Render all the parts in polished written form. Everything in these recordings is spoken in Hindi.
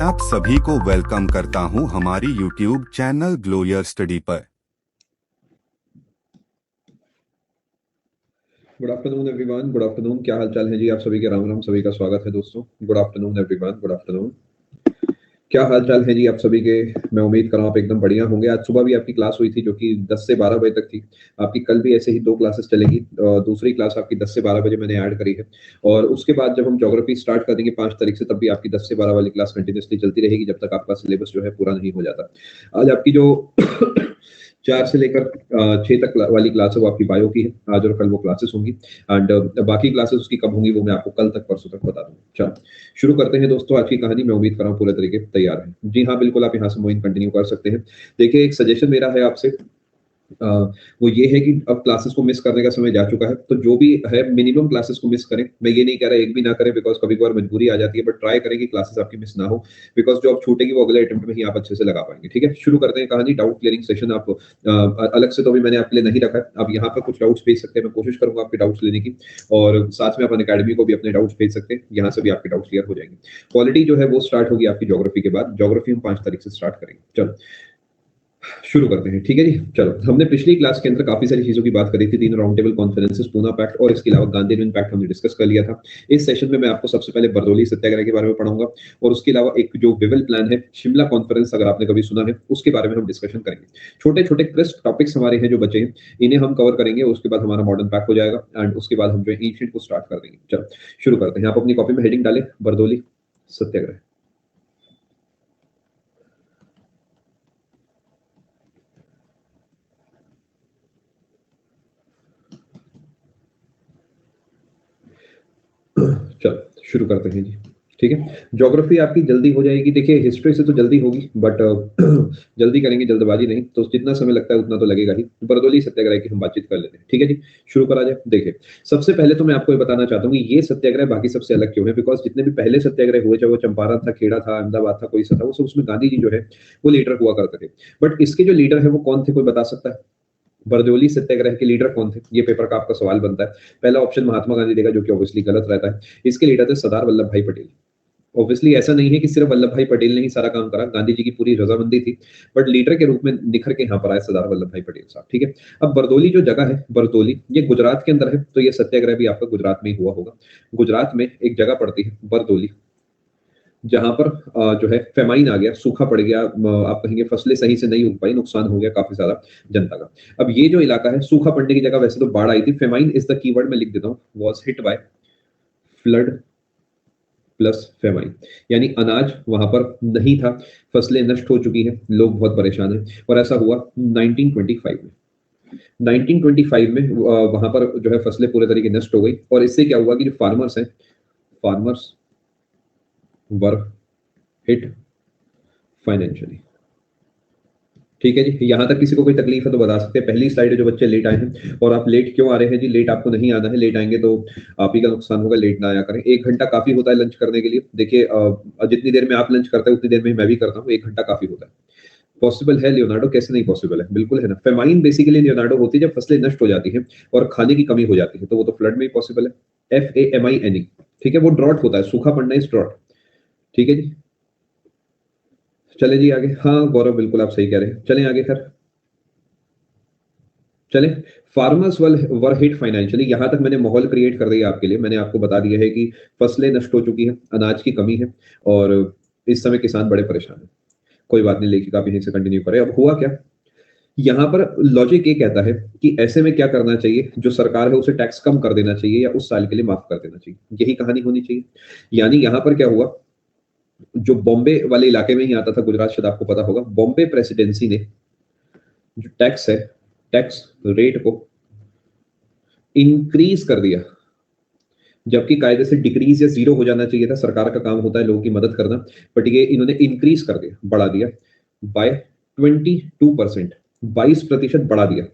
आप सभी को वेलकम करता हूं हमारी YouTube channel glow your study पर। Good afternoon everyone. Good afternoon. क्या हाल चाल है जी? आप सभी के राम राम, सभी का स्वागत है दोस्तों। Good afternoon everyone. Good afternoon. क्या हाल चाल है जी आप सभी के? मैं उम्मीद कर रहा हूँ आप एकदम बढ़िया होंगे। आज सुबह भी आपकी क्लास हुई थी जो कि 10 से 12 बजे तक थी। आपकी कल भी ऐसे ही 2 क्लासेस चलेगी। दूसरी क्लास आपकी 10 से 12 बजे मैंने ऐड करी है। और उसके बाद जब हम ज्योग्राफी स्टार्ट कर देंगे 5 तारीख से, तब भी आपकी 10 से 12 वाली क्लास कंटिन्यूसली चलती रहेगी जब तक आपका सिलेबस जो है पूरा नहीं हो जाता। आज आपकी जो 4 से लेकर 6 तक वाली क्लास है वो आपकी बायो की है। आज और कल वो क्लासेस होंगी। एंड बाकी क्लासेस उसकी कब होंगी वो मैं आपको कल तक परसों तक बता दूंगा। चलो शुरू करते हैं दोस्तों आज की कहानी। मैं उम्मीद कर रहा हूँ पूरे तरीके तैयार है। जी हाँ, बिल्कुल आप यहाँ से मोइन कंटिन्यू कर सकते हैं। देखिए, एक सजेशन मेरा है आपसे। अ, वो ये है कि अब क्लासेस को मिस करने का समय जा चुका है, तो जो भी है मिनिमम क्लासेस को मिस करें। मैं ये नहीं कह रहा एक भी ना करें, बिकॉज कभी कभार मजबूरी आ जाती है, बट ट्राई करें कि क्लासेस आपकी मिस ना हो। बिकॉज जो आप छूटेगी वो अगले अटेम्प्ट में ही आप अच्छे से लगा पाएंगे। ठीक है, शुरू करते हैं कहानी। डाउट क्लियरिंग सेशन आप अलग से तो भी मैंने आपके लिए नहीं रखा है। आप यहाँ पर कुछ डाउट्स भेज सकते हैं, मैं कोशिश करूंगा आपके डाउट्स लेने की। और साथ में अपन अकेडमी को भी अपने डाउट्स भेज सकते हैं, यहाँ से भी आपके डाउट्स क्लियर हो जाएंगे। क्वालिटी जो है वो स्टार्ट होगी आपकी ज्योग्राफी के बाद। ज्योग्राफी हम 5 तारीख से स्टार्ट करेंगे। चलो शुरू करते हैं। ठीक है जी, चलो। हमने पिछली क्लास के अंदर काफी सारी चीजों की बात करी थी। 3 round table conferences, Poona pact और इसके अलावा गांधी पैक्ट हमने डिस्कस कर लिया था। इस सेशन में मैं आपको सबसे पहले बरदौली सत्याग्रह के बारे में पढ़ाऊंगा, और उसके अलावा एक जो विवल प्लान है, शिमला कॉन्फ्रेंस, अगर आपने कभी सुना है, उसके बारे में हम डिस्कशन करेंगे। छोटे छोटे क्रिस्प टॉपिक्स हमारे हैं जो बचे हैं, इन्हें हम कवर करेंगे। उसके बाद हमारा मॉडर्न पैक हो जाएगा एंड उसके बाद हम जो एंशिएंट को स्टार्ट कर देंगे। चलो शुरू करते हैं। आप अपनी कॉपी में हेडिंग डालें, बरदौली सत्याग्रह। चलो शुरू करते हैं जी। ठीक है, ज्योग्राफी आपकी जल्दी हो जाएगी। देखिए, हिस्ट्री से तो जल्दी होगी, बट जल्दी करेंगे, जल्दबाजी नहीं। तो जितना समय लगता है उतना तो लगेगा ही। बरदौली सत्याग्रह की हम बातचीत कर लेते हैं। ठीक है जी, शुरू करा जाए। देखिए, सबसे पहले तो मैं आपको ये बताना चाहता हूँ कि ये सत्याग्रह बाकी सबसे अलग क्यों है। बिकॉज जितने भी पहले सत्याग्रह हुए, चाहे वो चंपारण था, खेड़ा था, अहमदाबाद था, कोई सा था, वो सब उसमें गांधी जी जो है वो लीडर हुआ करते थे। बट इसके जो लीडर है वो कौन थे, कोई बता सकता है? बरदौली सत्याग्रह के लीडर कौन थे? ये पेपर का आपका सवाल बनता है। पहला ऑप्शन महात्मा गांधी देगा, जो कि ऑब्वियसली गलत रहता है। इसके लीडर थे सरदार वल्लभ भाई पटेल। ऑब्वियसली ऐसा नहीं है कि सिर्फ वल्लभ भाई पटेल ने ही सारा काम करा, गांधी जी की पूरी रजामंदी थी, बट लीडर के रूप में निखर के यहाँ पर आए सरदार वल्लभ भाई पटेल साहब। ठीक है, अब बरदौली जो जगह है, बरदौली, ये गुजरात के अंदर है, तो ये सत्याग्रह भी आपका गुजरात में ही हुआ होगा। गुजरात में एक जगह पड़ती है बरदौली, जहां पर जो है फेमाइन आ गया, सूखा पड़ गया। आप कहेंगे फसलें सही से नहीं उग पाई, नुकसान हो गया काफी ज्यादा जनता का। अब ये जो इलाका है, सूखा पड़ने की जगह वैसे तो बाढ़ आई थी। फेमाइन इज द कीवर्ड, मैं लिख देता हूँ। Was hit by flood plus famine, यानी अनाज वहां पर नहीं था, फसलें नष्ट हो चुकी हैं, लोग बहुत परेशान हैं। और ऐसा हुआ 1925 में। 1925 में वहां पर जो है फसलें पूरे तरीके नष्ट हो गई, और इससे क्या हुआ कि जो फार्मर्स हैं, फार्मर्स वर हिट फाइनेंशियली। ठीक है जी, यहां तक किसी को कोई तकलीफ है तो बता सकते हैं। पहली स्लाइड है जो बच्चे लेट आए हैं, और आप लेट क्यों आ रहे हैं जी? लेट आपको नहीं आना है, लेट आएंगे तो आप ही का नुकसान होगा। लेट ना आया करें। 1 घंटा काफी होता है लंच करने के लिए। देखिए, जितनी देर में आप लंच करते हैं उतनी देर में मैं भी करता हूँ। 1 घंटा काफी होता है। पॉसिबल है लियोनार्डो? कैसे नहीं पॉसिबल है, बिल्कुल है ना। फेमाइन बेसिकली लियोनार्डो होती है जब फसलें नष्ट हो जाती हैं और खाने की कमी हो जाती है, तो वो तो फ्लड में ही पॉसिबल है। FAMINE। ठीक है, वो ड्रॉट होता है, सूखा पड़ना इज ड्रॉट। ठीक है जी, चले जी आगे। हाँ गौरव, बिल्कुल आप सही कह रहे हैं। चलें आगे खैर, चले। फार्मर्स वर हिट फाइनेंशियली, यहां तक मैंने माहौल क्रिएट कर दिया आपके लिए। मैंने आपको बता दिया है कि फसलें नष्ट हो चुकी हैं, अनाज की कमी है, और इस समय किसान बड़े परेशान हैं। कोई बात नहीं, लेखिका आप यहीं से कंटिन्यू करें। अब हुआ क्या, यहाँ पर लॉजिक ये कहता है कि ऐसे में क्या करना चाहिए, जो सरकार है उसे टैक्स कम कर देना चाहिए या उस साल के लिए माफ कर देना चाहिए। यही कहानी होनी चाहिए। यानी यहाँ पर क्या हुआ, जो बॉम्बे वाले इलाके में ही आता था, गुजरात शायद आपको पता होगा, बॉम्बे प्रेसिडेंसी ने जो टैक्स है, टैक्स रेट को इंक्रीज कर दिया, जबकि कायदे से डिक्रीज या जीरो हो जाना चाहिए था। सरकार का काम होता है लोगों की मदद करना, बट ये इन्होंने इंक्रीज कर दिया, बढ़ा दिया बाय 22%। 22% बढ़ा दिया,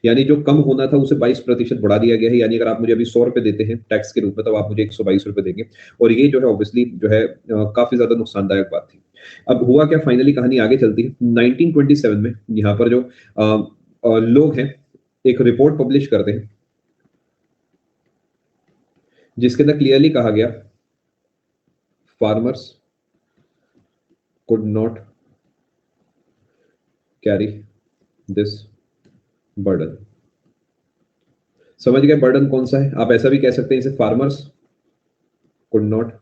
यानी जो कम होना था उसे 22% बढ़ा दिया गया है। यानी अगर आप मुझे अभी 100 रुपए देते हैं टैक्स के रूप में, तो आप मुझे 122 रुपए देंगे। और ये जो है ऑब्वियसली जो है काफी ज्यादा नुकसानदायक बात थी। अब हुआ क्या, फाइनली कहानी आगे चलती है। 1927 में यहाँ पर जो लोग हैं, एक रिपोर्ट पब्लिश करते हैं, जिसके अंदर क्लियरली कहा गया, farmers could not carry this burden। समझ गए बर्डन कौन सा है? आप ऐसा भी कह सकते हैं इसे farmers could not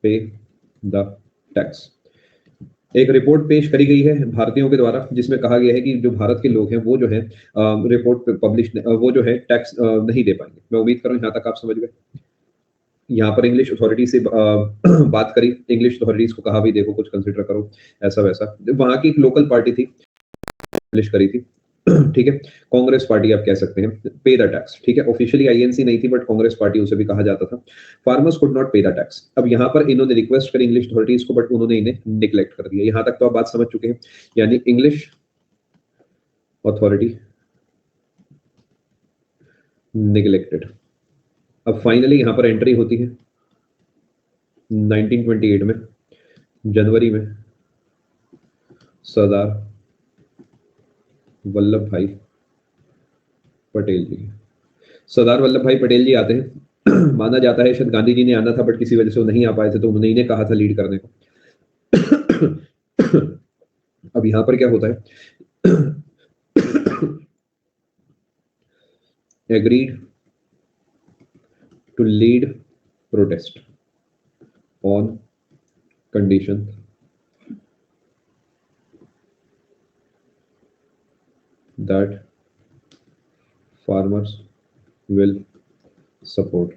pay the tax। एक रिपोर्ट पेश करी गई है भारतीयों के द्वारा जिसमें कहा गया है कि जो भारत के लोग हैं वो जो है रिपोर्ट पब्लिश वो जो है टैक्स नहीं दे पाएंगे। मैं उम्मीद कर रहा हूं यहां तक आप समझ गए। यहाँ पर इंग्लिश अथॉरिटी से बात करी, इंग्लिश अथॉरिटीज को कहा भी देखो कुछ कंसिडर करो ऐसा वैसा। वहां की एक लोकल पार्टी थी, पब्लिश करी थी, ठीक है, कांग्रेस पार्टी आप कह सकते हैं, पे द टैक्स। ठीक है, ऑफिशियली आईएनसी नहीं थी बट कांग्रेस पार्टी उसे भी कहा जाता था। फार्मर्स कुड नॉट पे द टैक्स। अब यहाँ पर इन्होंने रिक्वेस्ट करी इंग्लिश अथॉरिटीज को बट उन्होंने इन्हें निग्लेक्ट कर दिया। यहां तक तो आप बात समझ चुके हैं, यानी इंग्लिश अथॉरिटी निग्लेक्टेड। अब फाइनली यहां पर एंट्री होती है 1928 में जनवरी में सरदार वल्लभ भाई पटेल जी। सरदार वल्लभ भाई पटेल जी आते हैं। माना जाता है शायद गांधी जी ने आना था बट किसी वजह से वो नहीं आ पाए थे तो उन्होंने इन्हें कहा था लीड करने को। अब यहां पर क्या होता है, agreed to lead protest on condition that farmers will support।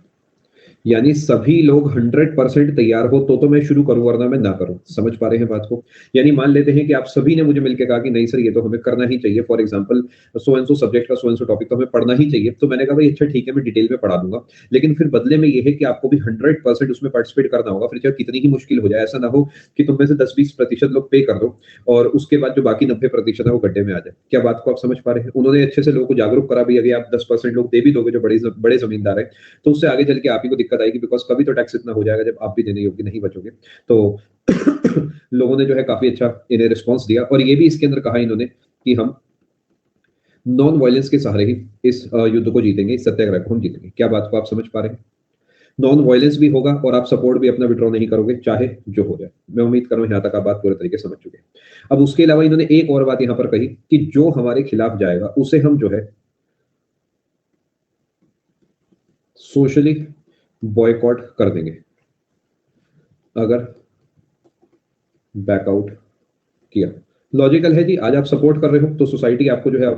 यानी सभी लोग 100% तैयार हो तो मैं शुरू करूं वरना मैं ना करूं। समझ पा रहे हैं बात को? यानी मान लेते हैं कि आप सभी ने मुझे मिलकर कहा कि नहीं सर ये तो हमें करना ही चाहिए, for example so and so subject का सो एंड सो टॉपिक तो हमें पढ़ना ही चाहिए। तो मैंने कहा भाई अच्छा ठीक है मैं डिटेल में पढ़ा दूंगा, लेकिन फिर बदले में ये है कि आपको भी 100% उसमें पार्टिसिपेट करना होगा, फिर चाहे कितनी ही मुश्किल हो जाए। ऐसा ना हो कि तुम में से 10-20% लोग पे कर दो और उसके बाद जो बाकी 90% है वो गड्ढे में आ जाए। क्या बात को आप समझ पा रहे हैं? उन्होंने अच्छे से लोगों को जागरूक करा भी, अगर आप 10% लोग दे भी दोगे जो बड़े जमींदार है तो उससे आगे चल के आप ही को दिक्कत आएगी, बिकॉज कभी तो टैक्स इतना हो जाएगा जब आप भी देने योग्य नहीं बचोगे। तो लोगों ने जो है काफी अच्छा इन्हें रिस्पॉन्स दिया और ये भी इसके अंदर कहा इन्होंने कि हम नॉन वायलेंस के सहारे ही इस युद्ध को जीतेंगे, इस सत्याग्रह को हम जीतेंगे। क्या बात को आप समझ पा रहे हैं? नॉन वायलेंस भी होगा और आप सपोर्ट भी अपना विड्रॉ नहीं करोगे चाहे जो हो जाए। मैं उम्मीद कर रहा हूं यहां तक आप बात पूरे तरीके से समझ चुके हैं। अब उसके अलावा इन्होंने एक और बात यहां पर कही कि जो हमारे खिलाफ जाएगा उसे हम जो है सोशली बॉयकॉट कर देंगे अगर बैकआउट किया। लॉजिकल है जी, आज आप सपोर्ट कर रहे हो तो सोसाइटी आपको जो है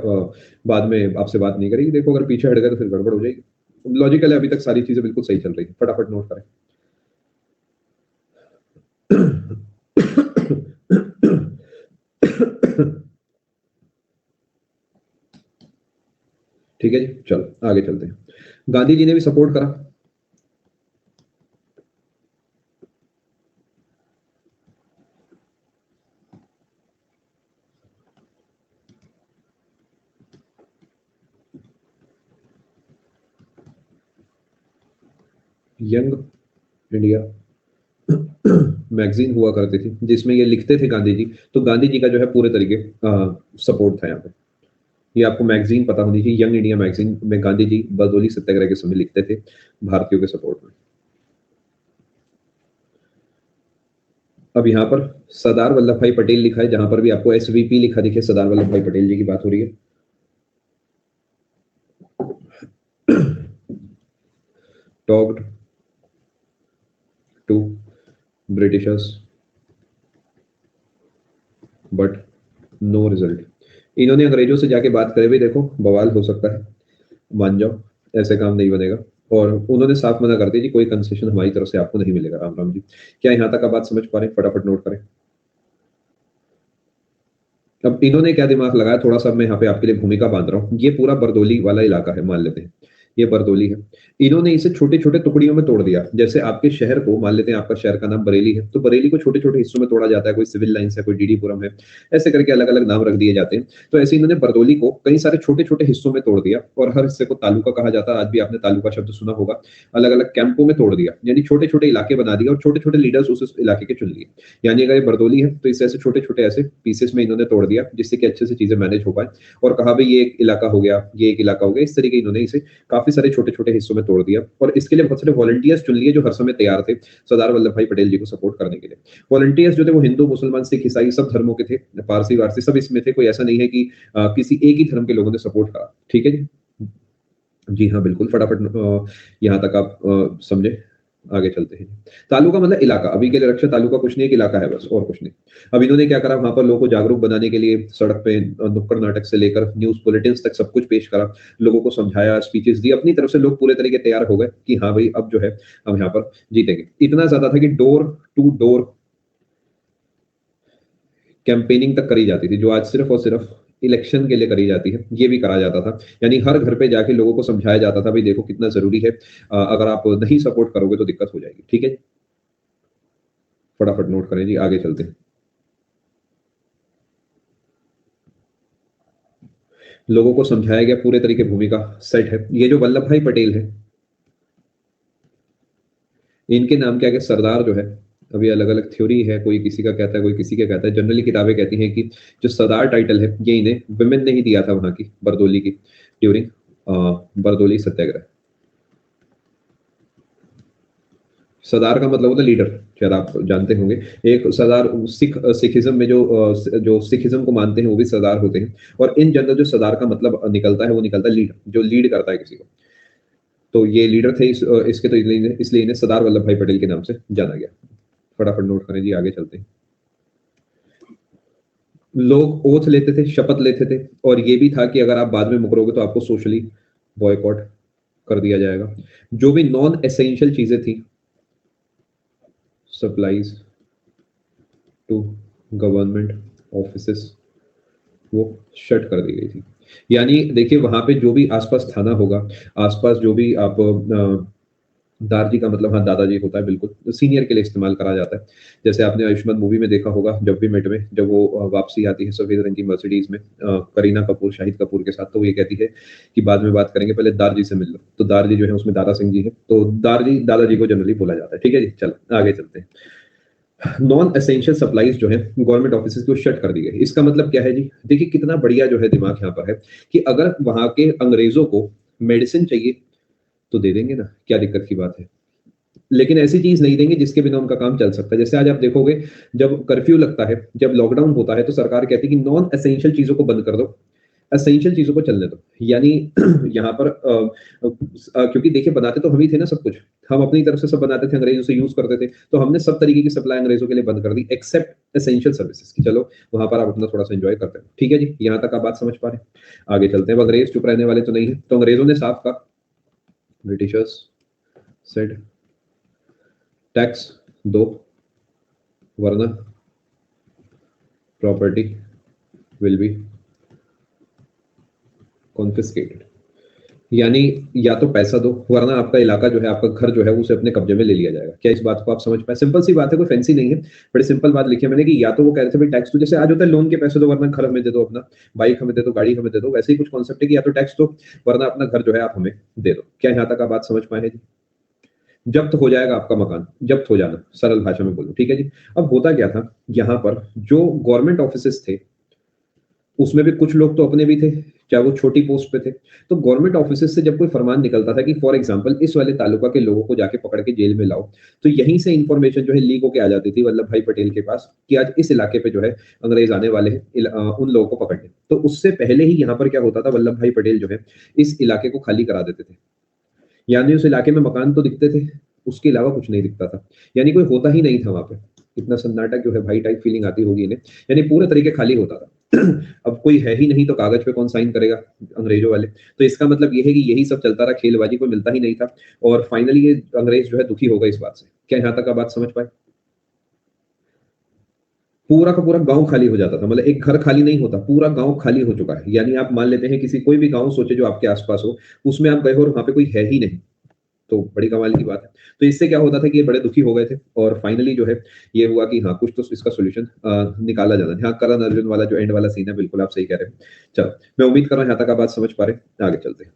बाद में आपसे बात नहीं करेगी। देखो अगर पीछे हट गए तो फिर गड़बड़ हो जाएगी। लॉजिकल है, अभी तक सारी चीजें बिल्कुल सही चल रही है। फटाफट नोट करें। ठीक है जी, चलो आगे चलते हैं। गांधी जी ने भी सपोर्ट करा। यंग इंडिया मैगजीन हुआ करती थी जिसमें ये लिखते थे गांधी जी। तो गांधी जी का जो है पूरे तरीके सपोर्ट था यहाँ पे। ये आपको मैगजीन पता होनी चाहिए, यंग इंडिया मैगजीन में गांधी जी बरदोली सत्याग्रह के समय लिखते थे भारतीयों के सपोर्ट में। अब यहाँ पर सरदार वल्लभ भाई पटेल लिखा है, जहां पर भी आपको एसवीपी लिखा दिखे, सरदार वल्लभ भाई पटेल जी की बात हो रही है। Talked to Britishers but no result. इन्होंने अंग्रेजों से जाके बात करे भी, देखो बवाल हो सकता है, मान जाओ ऐसे काम नहीं बनेगा। और उन्होंने साफ मना कर दिया जी कोई कंसेशन हमारी तरफ से आपको नहीं मिलेगा। राम राम जी। क्या यहां तक आप बात समझ पा रहे हैं? फटाफट नोट करें। अब इन्होंने क्या दिमाग लगाया, थोड़ा सा मैं यहाँ पे आपके लिए भूमिका बांध रहा हूँ। ये पूरा बरदोली वाला इलाका है, मान लेते हैं ये बरदोली है। इन्होंने इसे छोटे छोटे टुकड़ियों में तोड़ दिया। जैसे आपके शहर को मान लेते हैं, आपका शहर का नाम बरेली है तो बरेली को छोटे छोटे हिस्सों में तोड़ा जाता है। कोई सिविल लाइंस है, कोई डीडीपुरम है, ऐसे करके अलग अलग नाम रख दिए जाते हैं। तो ऐसे इन्होंने बरदोली को कई सारे छोटे छोटे हिस्सों में तोड़ दिया और हर हिस्से को तालुका कहा जाता है। आज भी आपने तालुका शब्द सुना होगा। अलग अलग कैंपों में तोड़ दिया, यानी छोटे छोटे इलाके बना दिया और छोटे छोटे लीडर्स उस इलाके के चुन लिए। यानी अगर ये बरदोली है तो इसे ऐसे छोटे छोटे ऐसे पीसेस में इन्होंने तोड़ दिया जिससे कि अच्छे से चीजें मैनेज हो पाए और कहा भाई ये एक इलाका हो गया, ये एक इलाका हो गया। इस तरीके इन्होंने इसे काफी काफी सारे छोटे-छोटे हिस्सों में तोड़ दिया और इसके लिए बहुत सारे वॉलंटियर्स चुन लिए जो हर समय तैयार थे सरदार वल्लभ भाई पटेल जी को सपोर्ट करने के लिए। वॉलंटियर्स जो थे वो हिंदू, मुसलमान, सिख, ईसाई सब धर्मों के थे, पारसी-वारसी सब इसमें थे। कोई ऐसा नहीं है कि किसी एक ही धर्म के लोगों ने सपोर्ट करा। ठीक है जी? जी हाँ, बिल्कुल फटाफट यहाँ तक आप समझे। आगे चलते हैं। तालुका मतलब इलाका, अभी के लिए रक्षा तालुका कुछ नहीं, एक इलाका है बस और कुछ नहीं। अब इन्होंने क्या करा, वहाँ पर लोगों को जागरूक बनाने के लिए सड़क पे नुक्कड़ नाटक से लेकर न्यूज़ बुलेटिन्स तक सब कुछ पेश करा। लोगों को समझाया, स्पीचेस दी, अपनी तरफ से लोग पूरे तरीके तैयार हो गए कि हाँ भाई अब जो है हम यहाँ पर जीतेंगे। इतना ज़्यादा था कि डोर टू डोर कैंपेनिंग तक करी जाती थी, जो आज सिर्फ और सिर्फ इलेक्शन के लिए करी जाती है, ये भी करा जाता था। यानी हर घर पे जाके लोगों को समझाया जाता था, भाई देखो कितना ज़रूरी है, अगर आप नहीं सपोर्ट करोगे तो दिक्कत हो जाएगी। ठीक है? फटाफट नोट करें जी, आगे चलते हैं। लोगों को समझाया गया, पूरे तरीके भूमिका सेट है। ये जो वल्लभ भाई पटेल है, इनके नाम के आगे सरदार जो है, अभी अलग-अलग थ्योरी है, कोई किसी का कहता है, कोई किसी का कहता है। जनरली किताबें कहती हैं कि जो सरदार टाइटल है, ये इन्हें विमेन ने ही दिया था वहाँ की, बरदोली की, ड्यूरिंग बरदोली सत्याग्रह। सरदार का मतलब होता है लीडर, शायद आप जानते होंगे। एक सरदार सिखिज्म में जो सिखिज्म को मानते हैं वो भी सरदार होते हैं और इन जनरल जो सरदार का मतलब निकलता है वो निकलता है लीडर, जो लीड करता है किसी को। तो ये लीडर थे इसके, तो इसलिए इन्हें सरदार वल्लभ भाई पटेल के नाम से जाना गया। फटाफट नोट करें जी, आगे चलते हैं। लोग ओथ लेते थे, शपथ लेते थे और ये भी था कि अगर आप बाद में मुकरोगे तो आपको सोशली बॉयकॉट कर दिया जाएगा। जो भी नॉन एसेंशियल चीजें थी, सप्लाईज टू गवर्नमेंट ऑफिसेस, वो शट कर दी गई थी। यानी देखिए वहां पे जो भी आसपास थाना होगा, आसपास जो भी आप दारजी का मतलब हाँ दादाजी होता है, बिल्कुल सीनियर के लिए इस्तेमाल करा जाता है। जैसे आपने आयुष्मान मूवी में देखा होगा, जब भी मिट में जब वो वापसी आती है सफेद रंग की मर्सिडीज में करीना कपूर शाहिद कपूर के साथ, तो वो ये कहती है कि बाद में बात करेंगे, पहले दारजी से मिल लो। तो दारजी जो है उसमें दारा सिंह जी है, तो दारजी दादाजी को जनरली बोला जाता है। ठीक है जी, चलो आगे चलते हैं। नॉन एसेंशियल सप्लाईज जो है गवर्नमेंट ऑफिस को शट कर दी गई। इसका मतलब क्या है जी, देखिए कितना बढ़िया जो है दिमाग यहाँ पर है कि अगर वहां के अंग्रेजों को मेडिसिन चाहिए तो दे देंगे ना, क्या दिक्कत की बात है। लेकिन ऐसी चीज नहीं देंगे जिसके बिना उनका काम चल सकता है। जैसे आज आप देखोगे, जब कर्फ्यू लगता है, जब लॉकडाउन होता है, तो सरकार कहती है कि नॉन एसेंशियल चीजों को बंद कर दो, एसेंशियल चीजों को चलने दो। यानी यहाँ पर क्योंकि देखिए बनाते तो हम ही थे ना सब कुछ, हम अपनी तरफ से सब बनाते थे, अंग्रेजों से यूज करते थे, तो हमने सब तरीके की सप्लाई अंग्रेजों के लिए बंद कर दी एक्सेप्ट एसेंशियल सर्विसेज की। चलो वहां पर आप अपना थोड़ा सा एंजॉय करते हैं। ठीक है जी, यहाँ तक आप बात समझ पा रहे हैं। आगे चलते हैं। अब अंग्रेज चुप रहने वाले तो नहीं है, तो अंग्रेजों ने साफ कहा, ब्रिटिशर्स सेड टैक्स दो, वरना प्रॉपर्टी विल बी कॉन्फिस्केटेड। यानी या तो पैसा दो, वरना आपका इलाका जो है, आपका घर जो है, उसे अपने कब्जे में ले लिया जाएगा। क्या इस बात को आप समझ पाए? सिंपल सी बात है, कोई फैंसी नहीं है, बड़ी सिंपल बात लिखी है मैंने कि या तो वो कह रहे थे भाई टैक्स दो, जैसे आज होता है लोन के पैसे दो वरना घर हमें दे दो, अपना बाइक हमें दे दो, गाड़ी हमें दे दो, वैसे ही कुछ कॉन्सेप्ट है कि या तो टैक्स दो वरना अपना घर जो है आप हमें दे दो। क्या यहाँ तक आप बात समझ पाए जी? जब्त हो जाएगा आपका मकान, जब्त हो जाना, सरल भाषा में बोलूं। ठीक है जी। अब होता क्या था, यहाँ पर जो गवर्नमेंट ऑफिसेस थे उसमें भी कुछ लोग तो अपने भी थे, चाहे वो छोटी पोस्ट पे थे। तो गवर्नमेंट ऑफिसेस से जब कोई फरमान निकलता था कि फॉर एग्जांपल इस वाले तालुका के लोगों को जाके पकड़ के जेल में लाओ, तो यहीं से इंफॉर्मेशन जो है लीक होके आ जाती थी वल्लभ भाई पटेल के पास कि आज इस इलाके पे जो है अंग्रेज आने वाले हैं उन लोगों को पकड़ने। तो उससे पहले ही यहाँ पर क्या होता था, वल्लभ भाई पटेल जो है इस इलाके को खाली करा देते थे। यानी उस इलाके में मकान तो दिखते थे, उसके अलावा कुछ नहीं दिखता था। यानी कोई होता ही नहीं था वहां पे। इतना सन्नाटा जो है भाई टाइप फीलिंग आती होगी इन्हें। यानी पूरे तरीके खाली होता था। अब कोई है ही नहीं तो कागज पे कौन साइन करेगा, अंग्रेजों वाले। तो इसका मतलब ये है कि यही सब चलता रहा, खेलबाजी, कोई मिलता ही नहीं था। और फाइनली ये अंग्रेज जो है दुखी हो गए इस बात से। क्या यहाँ तक आप बात समझ पाए? पूरा का पूरा गांव खाली हो जाता था, मतलब एक घर खाली नहीं होता, पूरा गांव खाली हो चुका है। यानी आप मान लेते हैं किसी कोई भी गांव सोचे जो आपके आसपास हो, उसमें आप गए हो और वहां पे कोई है ही नहीं, तो बड़ी कमाल की बात है। तो इससे क्या होता था कि ये बड़े दुखी हो गए थे और फाइनली जो है ये हुआ कि हाँ कुछ तो इसका सॉल्यूशन निकाला जाना है। हाँ, करण अर्जुन वाला जो एंड वाला सीन है, बिल्कुल आप सही कह रहे हैं। चलो मैं उम्मीद कर रहा हूँ यहाँ तक आप बात समझ पा रहे हैं। आगे चलते हैं।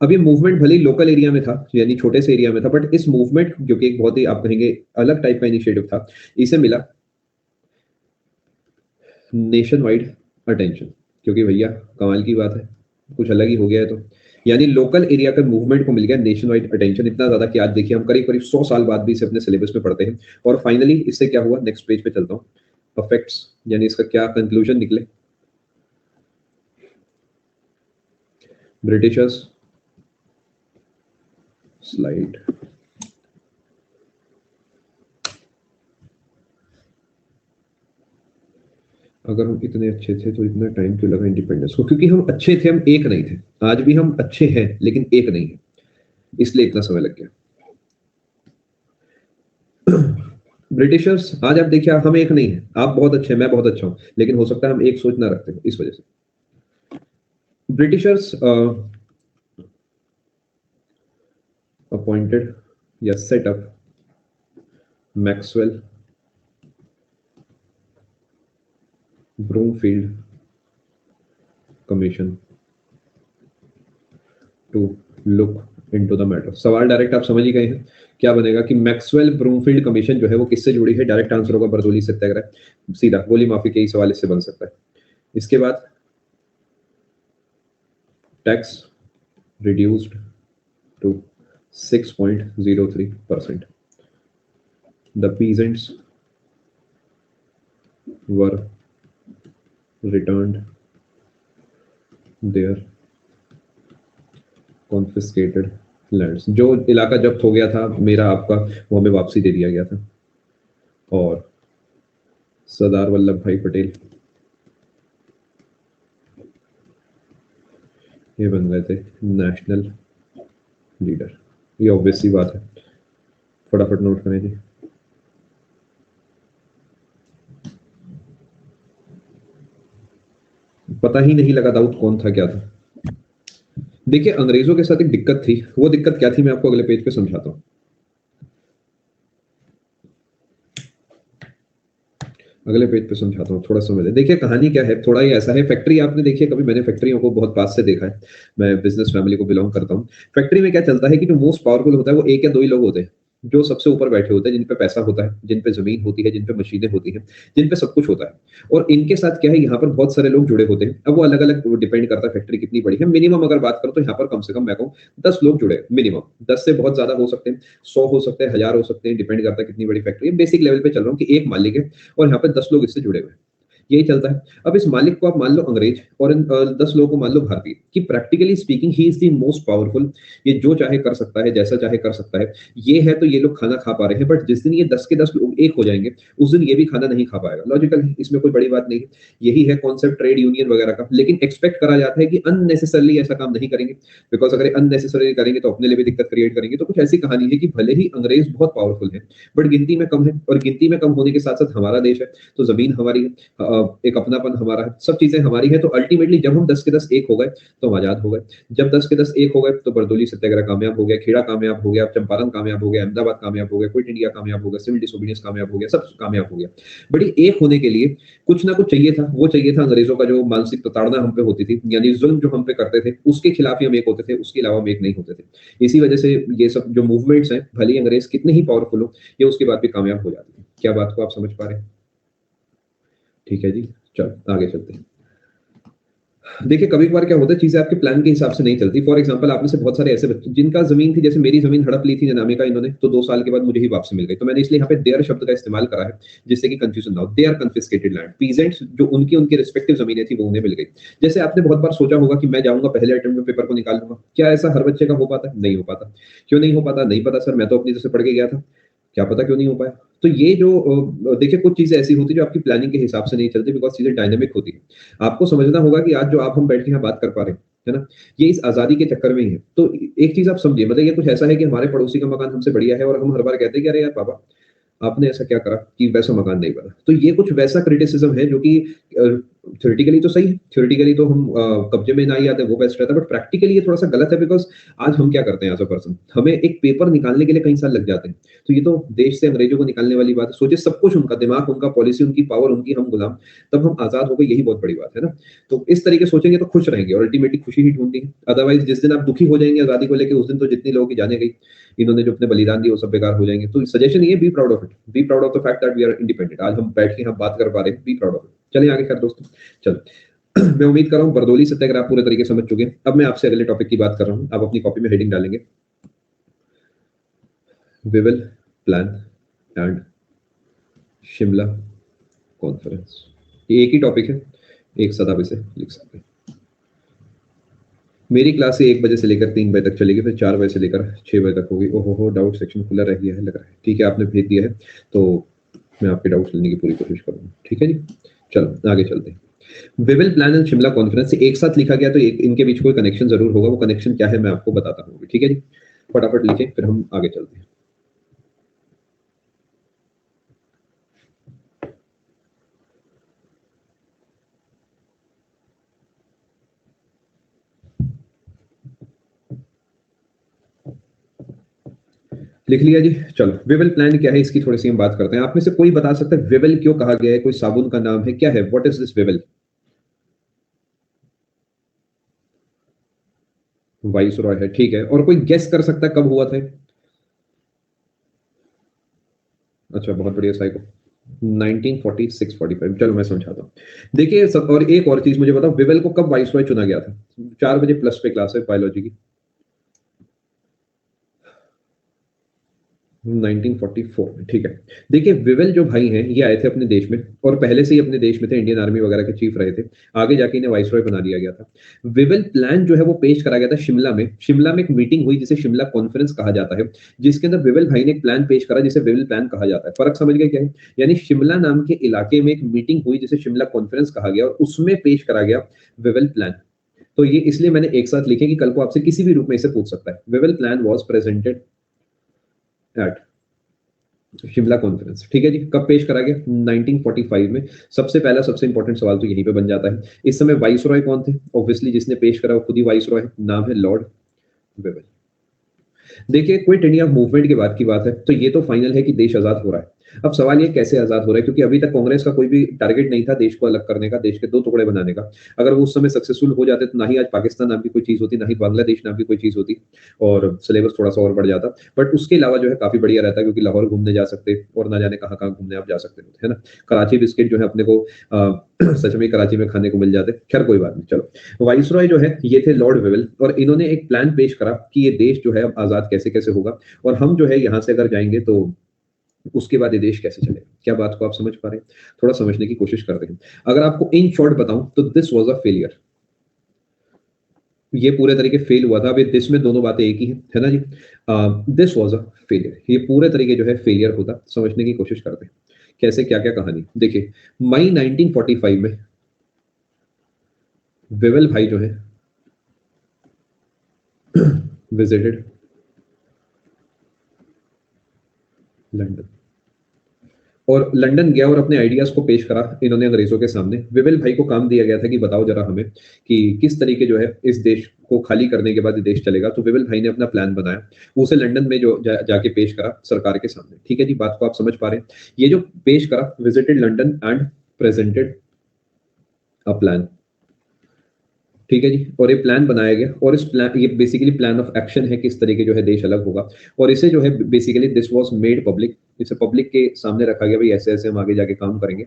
अब ये मूवमेंट भले ही लोकल एरिया में था, यानी छोटे से एरिया में था, बट इस मूवमेंट जो कि एक बहुत ही आप कहेंगे अलग टाइप का इनिशिएटिव था, इसे मिला नेशन वाइड अटेंशन। क्योंकि भैया कमाल की बात है, कुछ अलग ही हो गया है। तो यानी लोकल एरिया का मूवमेंट को मिल गया नेशन वाइड अटेंशन इतना ज्यादा कि आज देखिए हम करीब करीब 100 साल बाद भी इसे अपने सिलेबस में पढ़ते हैं। और फाइनली इससे क्या हुआ, नेक्स्ट पेज पे चलता हूँ, अफेक्ट्स यानी इसका क्या कंक्लूजन निकले। ब्रिटिशर्स, स्लाइड, अगर हम इतने अच्छे थे तो इतना टाइम क्यों लगा इंडिपेंडेंस को, क्योंकि हम अच्छे थे, हम एक नहीं थे। आज भी हम अच्छे हैं लेकिन एक नहीं है, इसलिए इतना समय लग गया। ब्रिटिशर्स, आज आप देखिए हम एक नहीं है, आप बहुत अच्छे हैं, मैं बहुत अच्छा हूं, लेकिन हो सकता है हम एक सोच ना रखते हो इस वजह से। ब्रिटिशर्स अपॉइंटेड या set up Maxwell Broomfield commission to look into the matter. सवाल डायरेक्ट आप समझ ही गए हैं, क्या बनेगा कि मैक्सवेल ब्रूमफील्ड कमीशन जो है वो किससे जुड़ी है, डायरेक्ट आंसर होगा बरदोली सत्याग्रह, सीधा गोली माफी के ही सवाल इससे बन सकता है। इसके बाद tax reduced to 6.03%, the peasants were returned their confiscated lands। जो इलाका जब्त हो गया था मेरा आपका, वो हमें वापसी दे दिया गया था। और सरदार वल्लभ भाई पटेल ये बन गए थे नेशनल लीडर। ये ऑब्वियस सी बात है, फटाफट नोट करें जी। पता ही नहीं लगा दाऊद कौन था क्या था। देखिए अंग्रेजों के साथ एक दिक्कत थी, वो दिक्कत क्या थी मैं आपको अगले पेज पे समझाता हूं। अगले पेज पे समझाता हूँ, थोड़ा समय दे। देखिए कहानी क्या है, थोड़ा ये ऐसा है, फैक्ट्री आपने देखी है कभी, मैंने फैक्ट्रियों को बहुत पास से देखा है, मैं बिजनेस फैमिली को बिलोंग करता हूँ। फैक्ट्री में क्या चलता है कि जो मोस्ट पावरफुल होता है वो एक या दो ही लोग होते हैं, जो सबसे ऊपर बैठे होते हैं, जिन पे पैसा होता है, जिन पे जमीन होती है, जिन पे मशीनें होती हैं, जिन पे सब कुछ होता है। और इनके साथ क्या है, यहाँ पर बहुत सारे लोग जुड़े होते हैं। अब वो अलग अलग डिपेंड करता है फैक्ट्री कितनी बड़ी है। मिनिमम अगर बात करो तो यहाँ पर कम से कम मैं कहूँ 10 लोग जुड़े मिनिमम, 10 से बहुत ज्यादा हो सकते हैं, 100 हो सकते हैं, 1000 हो सकते हैं, डिपेंड करता है कितनी बड़ी फैक्ट्री है। बेसिक लेवल पे चल रहा हूँ कि एक मालिक है और यहाँ पे 10 लोग इससे जुड़े हुए हैं, यही चलता है। अब इस मालिक को आप मान लो अंग्रेज और इन 10 लोगों को मान लो भारतीय, कि practically speaking he is the most powerful. ये जो चाहे कर सकता है, जैसा चाहे कर सकता है। ये है तो ये लोग खाना खा पा रहे हैं, बट जिस दिन ये 10 के 10 लोग एक हो जाएंगे उस दिन ये भी खाना नहीं खा पाएगा। लॉजिकल है, इसमें कोई बड़ी बात नहीं है। यही है कॉन्सेप्ट ट्रेड यूनियन वगैरह का। लेकिन एक्सपेक्ट करा जाता है कि अननेसेसरली ऐसा काम नहीं करेंगे, बिकॉज अगर अननेसेसरली करेंगे तो अपने लिए भी दिक्कत क्रिएट करेंगे। तो कुछ ऐसी कहानी है कि भले ही अंग्रेज बहुत पावरफुल है बट गिनती में कम है, और गिनती में कम होने के साथ साथ हमारा देश है तो जमीन हमारी है, एक अपनापन हमारा है, सब चीजें हमारी है। तो अल्टीमेटली जब हम 10 के 10 एक हो गए तो हम आजाद हो गए। जब 10 के 10 एक हो गए तो बरदोली सत्याग्रह कामयाब हो गया, खेड़ा कामयाब हो गया, चंपारण कामयाब हो गया, अहमदाबाद कामयाब हो गया, क्विट इंडिया कामयाब हो गया, सिविल डिसोबीडियंस कामयाब हो गया, सब कामयाब हो गया। बट ये एक होने के लिए कुछ ना कुछ चाहिए था। वो चाहिए था अंग्रेजों का जो मानसिक प्रताड़ना हम पे होती थी, यानी जुल्म जो हम पे करते थे, उसके खिलाफ ही हम एक होते थे, उसके अलावा हम एक नहीं होते थे। इसी वजह से ये सब जो मूवमेंट्स हैं, भले ही अंग्रेज कितने ही पावरफुल हो, ये उसके बाद भी कामयाब हो जाते हैं। क्या बात को आप समझ पा रहे हैं? ठीक है जी, चल आगे चलते हैं। देखिए कभी कभार क्या होता है, चीजें आपके प्लान के हिसाब से नहीं चलती। फॉर एग्जांपल आप में से बहुत सारे ऐसे बच्चे जिनका जमीन थी, जैसे मेरी जमीन हड़प ली थी अनामिका इन्होंने, तो 2 साल के बाद मुझे ही वापसी मिल गई। तो मैंने इसलिए यहाँ पे देयर शब्द का इस्तेमाल करा है, जिससे कि कंफ्यूजन ना हो। They are confiscated land, peasants जो उनकी उनकी रिस्पेक्टिव जमीनें थी वो उन्हें मिल गई। जैसे आपने बहुत बार सोचा होगा कि मैं जाऊंगा पहले अटेम्प्ट में पेपर को निकाल लूंगा, क्या ऐसा हर बच्चे का हो पाता है? नहीं हो पाता। क्यों नहीं हो पाता? नहीं पता सर, मैं तो अपनी तरफ से पढ़ के गया था, क्या पता क्यों नहीं हो पाया। तो ये जो देखिए कुछ चीजें ऐसी होती है जो आपकी प्लानिंग के हिसाब से नहीं चलती, बिकॉज चीजें डायनेमिक होती है। आपको समझना होगा कि आज जो आप हम बैठ के यहाँ बात कर पा रहे हैं, है ना, ये इस आजादी के चक्कर में ही है। तो एक चीज आप समझिए, मतलब ये कुछ ऐसा है कि हमारे पड़ोसी का मकान हमसे बढ़िया है और हम हर बार कहते हैं कि अरे यार बाबा आपने ऐसा क्या करा कि वैसा मकान नहीं बना। तो ये कुछ वैसा क्रिटिसिज्म है जो कि थ्योरेटिकली तो सही है, थ्योरेटिकली तो हम कब्जे में ना ही आते वो बेस्ट रहता है, बट प्रैक्टिकली ये थोड़ा सा गलत है। बिकॉज आज हम क्या करते हैं एज अ पर्सन, हमें एक पेपर निकालने के लिए कई साल लग जाते हैं। तो ये तो देश से अंग्रेजों को निकालने वाली बात है। सोचिए सब कुछ उनका, दिमाग उनका, पॉलिसी उनकी, पावर उनकी, हम गुलाम, तब हम आजाद हो गए, यही बहुत बड़ी बात है ना। तो इस तरीके सोचेंगे तो खुश रहेंगे, और अल्टीमेटली खुशी ही ढूंढनी है। अदरवाइज जिस दिन आप दुखी हो जाएंगे आजादी को लेकर, उस दिन तो जितनी लोगों की जाने गई, इन्होंने जो अपने बलिदान दिए वो सब बेकार हो जाएंगे। तो सजेशन ये, be proud of it, be proud of the fact that we are independent. आज हम बैठ के हम बात कर पा रहे हैं, बी प्राउड ऑफ इट। चलिए आगे कर दोस्तों, चलो मैं उम्मीद कर रहा हूँ बरदौली सत्याग्रह आप पूरे तरीके से समझ चुके हैं। अब मैं आपसे अगले टॉपिक की बात कर रहा हूँ। आप अपनी कॉपी में हेडिंग डालेंगे, Wavell plan and Shimla conference. ये एक ही टॉपिक है, एक साथ आप इसे लिख सकते हैं। मेरी क्लास से 1 बजे से लेकर 3 बजे तक चलेगी, फिर 4 बजे से लेकर 6 बजे तक होगी। ओहो हो, डाउट सेक्शन खुला रह गया है लग रहा है। ठीक है, आपने भेज दिया है तो मैं आपके डाउट्स लेने की पूरी कोशिश करूंगा। ठीक है जी, चलो आगे चलते हैं। Wavell plan and Shimla conference से एक साथ लिखा गया तो इनके बीच कोई कनेक्शन जरूर होगा। वो कनेक्शन क्या है मैं आपको बताता हूँ। ठीक है जी, फटाफट लिखें फिर हम आगे चलते हैं। लिख लिया जी, चलो विवल प्लान क्या है इसकी थोड़ी सी हम बात करते हैं। आप में से कोई बता सकता है विवल क्यों कहा गया है? कोई साबुन का नाम है, क्या है? व्हाट इज दिस विवल? वाइसरॉय है, ठीक है। और कोई गेस कर सकता है कब हुआ था? अच्छा, बहुत बढ़िया साइको, 1946 45। चलो मैं समझाता हूँ। देखिए सब, और एक और चीज मुझे बताओ, विवेल को कब वाइसरॉय चुना गया था? 4 बजे प्लस पे क्लास है बायोलॉजी की। 1944 में, ठीक है। देखिए विवेल जो भाई हैं ये आए थे अपने देश में, और पहले से ही अपने देश में थे, इंडियन आर्मी वगैरह के चीफ रहे थे। आगे जाके इन्हें वाइसरॉय बना दिया गया था। विवेल प्लान जो है वो पेश करा गया था शिमला में। शिमला में एक मीटिंग हुई जिसे शिमला कॉन्फ्रेंस कहा जाता है, जिसके अंदर विवेल भाई ने एक प्लान पेश करा जिसे विवेल प्लान कहा जाता है। फर्क समझ गए क्या है? यानी शिमला नाम के इलाके में एक मीटिंग हुई जिसे शिमला कॉन्फ्रेंस कहा गया, और उसमें पेश करा गया विवेल प्लान। तो ये इसलिए मैंने एक साथ लिखे कि कल को आपसे किसी भी रूप में इसे पूछ सकता है। Wavell plan was presented at Shimla conference. ठीक है जी, कब पेश करा गया? 1945 में। सबसे पहला सबसे इंपॉर्टेंट सवाल तो यहीं पे बन जाता है, इस समय वाइसरॉय कौन थे? ऑब्वियसली जिसने पेश करा वो खुद ही वाइसरॉय है, नाम है लॉर्ड वेवन। देखिए क्विट इंडिया मूवमेंट के बाद की बात है, तो ये तो फाइनल है कि देश आजाद हो रहा है। अब सवाल ये कैसे आजाद हो रहा है, क्योंकि अभी तक कांग्रेस का कोई भी टारगेट नहीं था देश को अलग करने का, देश के दो टुकड़े बनाने का। अगर वो उस समय सक्सेसफुल हो जाते तो ना ही आज पाकिस्तान नाम की कोई चीज होती, ना ही बांग्लादेश नाम की कोई चीज होती, और सिलेबस थोड़ा सा और बढ़ जाता। बट उसके अलावा जो है काफी बढ़िया रहता, क्योंकि लाहौर घूमने जा सकते और ना जाने कहाँ कहाँ घूमने आप जा सकते होते, है ना। कराची बिस्किट जो है अपने को सच में कराची में खाने को मिल जाते। खैर कोई बात नहीं, चलो। वाइसरॉय जो है ये थे लॉर्ड वेवल, और इन्होंने एक प्लान पेश करा कि ये देश जो है अब आजाद कैसे कैसे होगा, और हम जो है यहाँ से अगर जाएंगे तो उसके बाद ये देश कैसे चलेगा। क्या बात को आप समझ पा रहे हैं? थोड़ा समझने की कोशिश करते हैं। अगर आपको इन शॉर्ट बताऊं तो दिस वाज अ फेलियर। ये पूरे तरीके फेल हुआ था। अभी दिस में दोनों बातें एक ही है ना जी। दिस वाज अ फेलियर, ये पूरे तरीके जो है फेलियर होता। समझने की कोशिश करते हैं कैसे, क्या क्या कहानी। देखिए मई 1945 में वेवल भाई जो है विजिटेड लंदन, और लंदन गया और अपने आइडियाज को पेश करा इन्होंने अंग्रेजों के सामने। विवेल भाई को काम दिया गया था कि बताओ जरा हमें कि किस तरीके जो है इस देश को खाली करने के बाद ये देश चलेगा। तो विवेल भाई ने अपना प्लान बनाया, उसे लंदन में जो जाके पेश करा सरकार के सामने। ठीक है जी, बात को आप समझ पा रहे हैं? ये जो पेश करा, visited London and presented a plan. ठीक है जी, और ये प्लान बनाया गया, और इस प्लान, ये बेसिकली प्लान ऑफ एक्शन है किस तरीके जो है देश अलग होगा। और इसे जो है basically this was made public, इसे पब्लिक के सामने रखा गया, भाई ऐसे ऐसे हम आगे जाके काम करेंगे।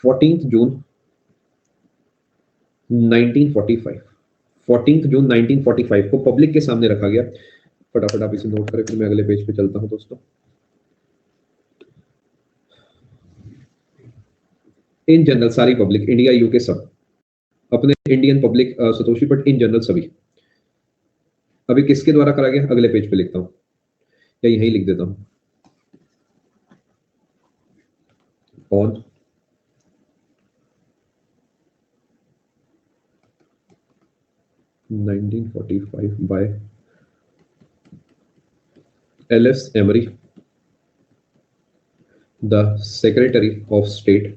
14 जून 1945, 14 जून 1945 को पब्लिक के सामने रखा गया। फटाफट आप इसे नोट करें, फिर मैं अगले पेज पे चलता हूं दोस्तों। इन जनरल सारी पब्लिक, इंडिया यूके सब, अपने Indian public Satoshi, but in general सभी। अभी किसके द्वारा करा गया अगले पेज पे लिखता हूं, या यही लिख देता हूं। On 1945 by L.S. Emery, the Secretary of State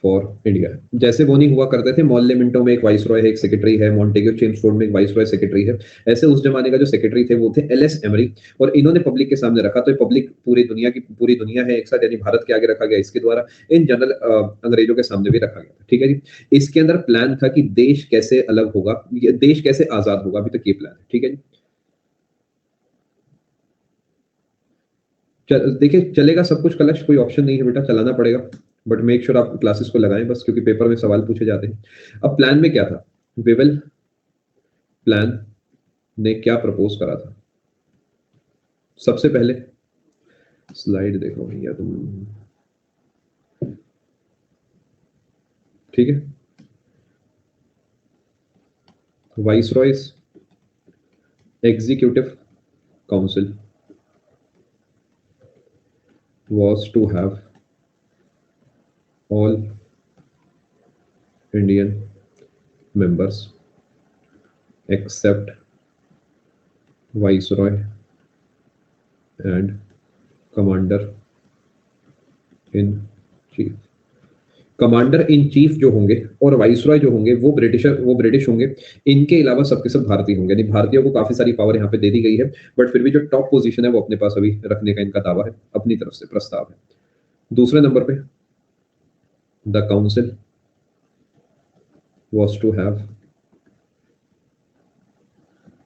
for India. जैसे वो नहीं हुआ करते थे मोहल्ले मिंटो में एक वाइसरॉय है, एक सेक्रेटरी है, मॉन्टेग्यू चेम्सफोर्ड में एक वाइसरॉय सेक्रेटरी है, ऐसे उस जमाने का जो सेक्रेटरी थे वो थे एल.एस. एमरी। और इन्होंने पब्लिक के सामने रखा, तो ये पब्लिक पूरी दुनिया है एक साथ, यानी भारत के आगे रखा गया इसके द्वारा। इन जनरल अंग्रेजों के सामने भी रखा गया। ठीक है जी, इसके अंदर प्लान था कि देश कैसे अलग होगा, देश कैसे आजाद होगा। अभी तक ये प्लान है। ठीक है जी, देखिए चलेगा सब कुछ कलश, कोई ऑप्शन नहीं है बेटा, चलाना पड़ेगा। बट मेक श्योर आप क्लासेस को लगाएं बस, क्योंकि पेपर में सवाल पूछे जाते हैं। अब प्लान में क्या था, वेवेल प्लान ने क्या प्रपोज करा था? सबसे पहले स्लाइड देखो भैया तुम, ठीक है। वाइसरॉयस executive council was to have all Indian members except Viceroy and Commander in Chief। Commander in chief जो होंगे और वाइसरॉय जो होंगे वो ब्रिटिश होंगे, इनके अलावा सबके सब भारतीय होंगे। यानी भारतीयों को काफी सारी पावर यहाँ पे दे दी गई है, बट फिर भी जो टॉप पोजीशन है वो अपने पास अभी रखने का इनका दावा है, अपनी तरफ से प्रस्ताव है। दूसरे नंबर पे the council was to have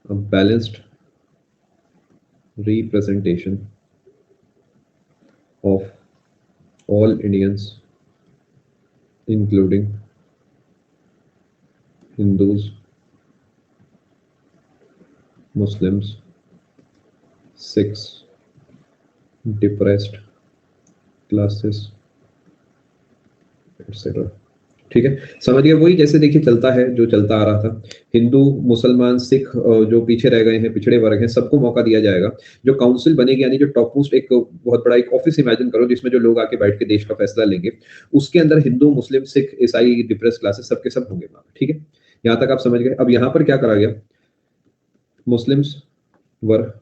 a balanced representation of all Indians, including Hindus, Muslims, Sikhs, depressed classes, etc। ठीक है, समझिए वही जैसे देखिए चलता है, जो चलता आ रहा था, हिंदू मुसलमान सिख जो पीछे रह गए हैं, पिछड़े वर्ग हैं, सबको मौका दिया जाएगा। जो काउंसिल बनेगी, यानी जो टॉप मोस्ट एक बहुत बड़ा एक ऑफिस इमेजिन करो जिसमें जो लोग आके बैठ के देश का फैसला लेंगे, उसके अंदर हिंदू मुस्लिम सिख ईसाई डिप्रेस क्लासेस सबके सब होंगे वहां पे। ठीक है, यहाँ तक आप समझ गए। अब यहाँ पर क्या करा गया, Muslims were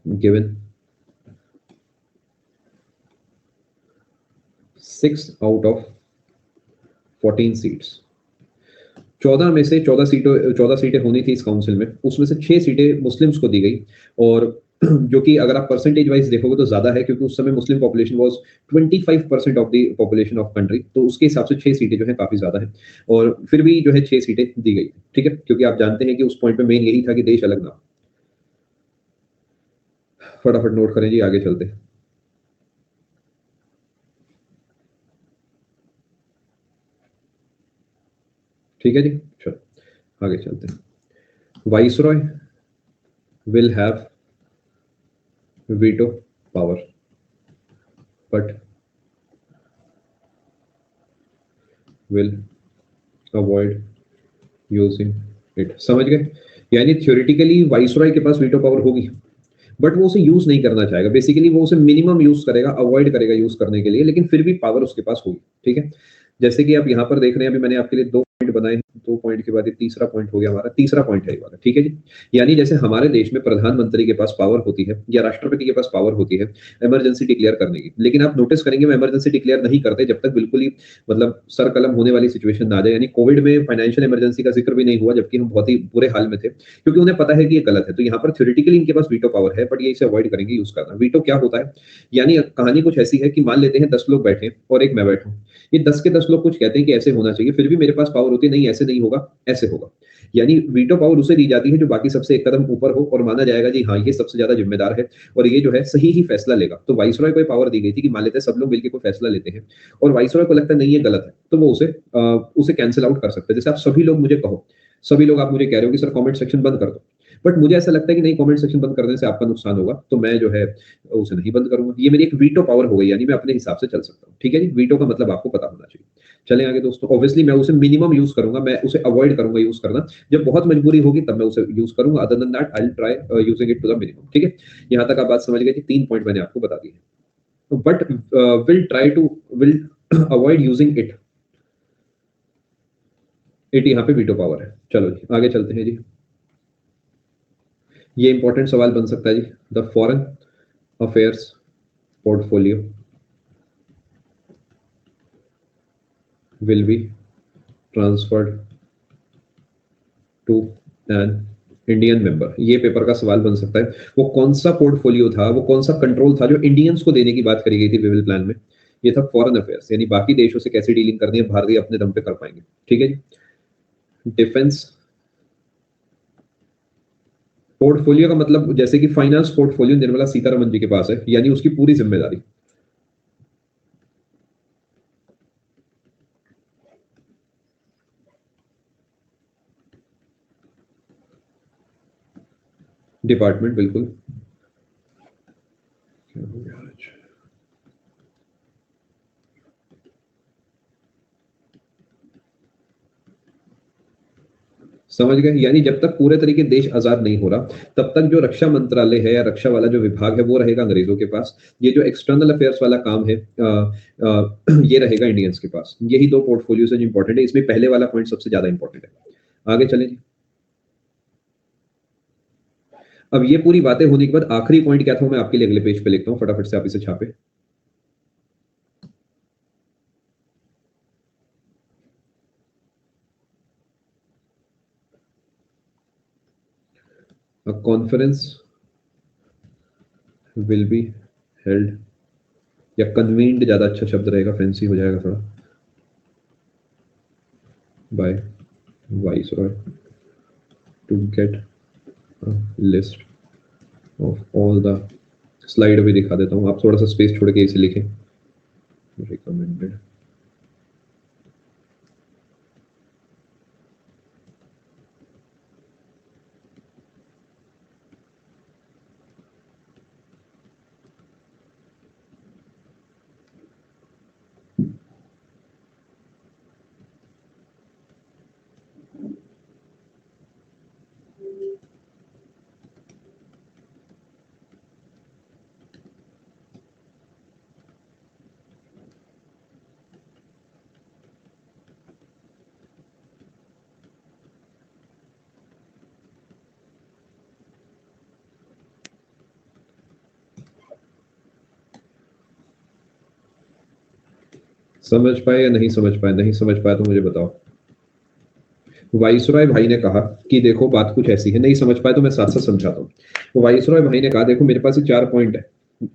given 6 out of 14 seats. 14 में से 14 सीटें होनी थी इस काउंसिल में, उसमें से 6 सीटें मुस्लिम्स को दी गई। और जो कि अगर आप परसेंटेज वाइज देखोगे तो ज्यादा है, क्योंकि उस समय Muslim population was 25% of the population of country, तो उसके हिसाब से 6 सीटें जो है काफी ज्यादा है। और फिर भी जो है 6 सीटें दी गई। ठीक है, क्योंकि आप जानते हैं कि उस पॉइंट पे मेन यही था कि देश अलग ना हो। फटाफट नोट करें जी, आगे चलते हैं। ठीक है जी, चलो आगे चलते हैं। Viceroy will have veto power but will avoid using it. समझ गए, यानी थ्योरेटिकली वाइसरॉय के पास वीटो पावर होगी, बट वो उसे यूज नहीं करना चाहेगा। बेसिकली वो उसे मिनिमम यूज करेगा, अवॉइड करेगा यूज करने के लिए, लेकिन फिर भी पावर उसके पास होगी। ठीक है, जैसे कि आप यहाँ पर देख रहे हैं, अभी मैंने आपके लिए 2 पॉइंट बनाए हैं, 2 पॉइंट के बाद ये तीसरा पॉइंट हो गया हमारा, तीसरा पॉइंट है ये वाला। ठीक है जी, यानी जैसे हमारे देश में प्रधानमंत्री के पास पावर होती है या राष्ट्रपति के पास पावर होती है इमरजेंसी डिक्लेयर करने की, लेकिन आप नोटिस करेंगे वो इमरजेंसी डिक्लेयर नहीं करते जब तक बिल्कुल ही मतलब सर कलम होने वाली सिचुएशन ना आ जाए। यानी कोविड में फाइनेंशियल इमरजेंसी का जिक्र भी नहीं हुआ, जबकि हम बहुत ही बुरे हाल में थे, क्योंकि उन्हें पता है कि ये गलत है। तो यहाँ पर थ्योरेटिकली इनके पास वीटो पावर है, बट ये इसे अवॉइड करेंगे यूज करना। वीटो क्या होता है, यानी कहानी कुछ ऐसी है कि मान लेते हैं 10 लोग बैठे और एक मैं बैठूं, ये 10 के 10 लोग कुछ कहते हैं कि ऐसे होना चाहिए, फिर भी मेरे पास पावर होती है नहीं ऐसे नहीं होगा, ऐसे होगा। यानी वीटो पावर उसे दी जाती है जो बाकी सबसे एक कदम ऊपर हो और माना जाएगा जी हाँ ये सबसे ज्यादा जिम्मेदार है और ये जो है सही ही फैसला लेगा। तो वाइसरॉय को पावर दी गई थी कि मान लेते हैं सब लोग मिलकर कोई फैसला लेते हैं और वाइसरॉय को लगता है नहीं ये गलत है, तो वो उसे कैंसिल आउट कर सकते हैं। जैसे आप सभी लोग मुझे कहो, सभी लोग आप मुझे कह रहे हो कि सर कमेंट सेक्शन बंद कर दो, बट मुझे ऐसा लगता है कि नहीं कमेंट सेक्शन बंद करने से आपका नुकसान होगा, तो मैं जो है उसे नहीं बंद करूंगा। ये मेरी एक वीटो पावर हो गई, यानी मैं अपने हिसाब से चल सकता हूँ। ठीक है जी, वीटो का मतलब आपको पता होना चाहिए। चलें आगे दोस्तों। ऑब्वियसली मैं उसे मिनिमम यूज करूंगा, मैं उसे अवॉइड करूंगा यूज करना, जब बहुत मजबूरी होगी तब मैं उसे यूज करूंगा। Other than that I will try using it to the minimum. ठीक है, यहाँ तक आप बात समझ गए कि 3 पॉइंट मैंने आपको बता दिए। But will avoid using it, it यहाँ पे वीटो पावर है। चलो जी आगे चलते हैं जी। ये इंपॉर्टेंट सवाल बन सकता है जी, the foreign affairs portfolio will be transferred to an Indian member. ये पेपर का सवाल बन सकता है। वो कौन सा पोर्टफोलियो था, वो कौन सा कंट्रोल था जो इंडियंस को देने की बात करी गई थी विविल प्लान में? ये था फॉरेन अफेयर्स, यानी बाकी देशों से कैसे डीलिंग करनी है भारतीय अपने दम पे कर पाएंगे। ठीक है जी, डिफेंस पोर्टफोलियो का मतलब जैसे कि फाइनेंस पोर्टफोलियो निर्मला सीतारमन जी के पास है, यानी उसकी पूरी जिम्मेदारी। डिपार्टमेंट बिल्कुल। क्या हो गया आज? समझ गए? यानी जब तक पूरे तरीके देश आजाद नहीं हो रहा तब तक जो रक्षा मंत्रालय है या रक्षा वाला जो विभाग है वो रहेगा अंग्रेजों के पास। ये जो एक्सटर्नल अफेयर्स वाला काम है ये रहेगा इंडियंस के पास। यही दो पोर्टफोलियो से इंपॉर्टेंट है। इसमें पहले वाला पॉइंट सबसे ज्यादा इंपॉर्टेंट है। आगे चलें जी। अब ये पूरी बातें होने के बाद आखिरी पॉइंट क्या था मैं आपके लिए अगले पेज पे लिखता हूँ, फटाफट से आप इसे छापे। A conference will be held, या कन्वीन्ड ज्यादा अच्छा शब्द रहेगा, फैंसी हो जाएगा थोड़ा, by viceroy to get a list of all the, slide भी दिखा देता हूँ, आप थोड़ा सा स्पेस छोड़ के इसे लिखें। रिकमेंडेड समझ पाए या नहीं समझ पाए? नहीं समझ पाए तो मुझे बताओ। वाइसरॉय भाई ने कहा कि देखो बात कुछ ऐसी है, नहीं समझ पाए तो मैं साथ साथ समझाता हूँ। वाइसरॉय भाई ने कहा देखो मेरे पास ये 4 पॉइंट है,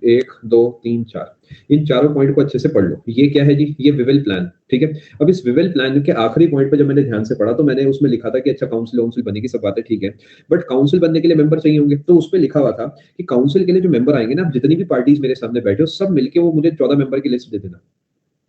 1 2 3 4, इन चारों पॉइंट को अच्छे से पढ़ लो। ये क्या है जी? ये विविल प्लान, ठीक है। अब इस विविल प्लान के आखिरी पॉइंट पे जब मैंने ध्यान से पढ़ा तो मैंने उसमें लिखा था कि अच्छा काउंसिल वाउंसिल बनेगी, सब बातें ठीक है, बट काउंसिल बनने के लिए मेंबर चाहिए होंगे। तो उसमें लिखा हुआ था कि काउंसिल के लिए जो मेंबर आएंगे ना, जितनी भी पार्टीज मेरे सामने बैठे हो सब मिलके वो मुझे 14 मेंबर की लिस्ट दे देना,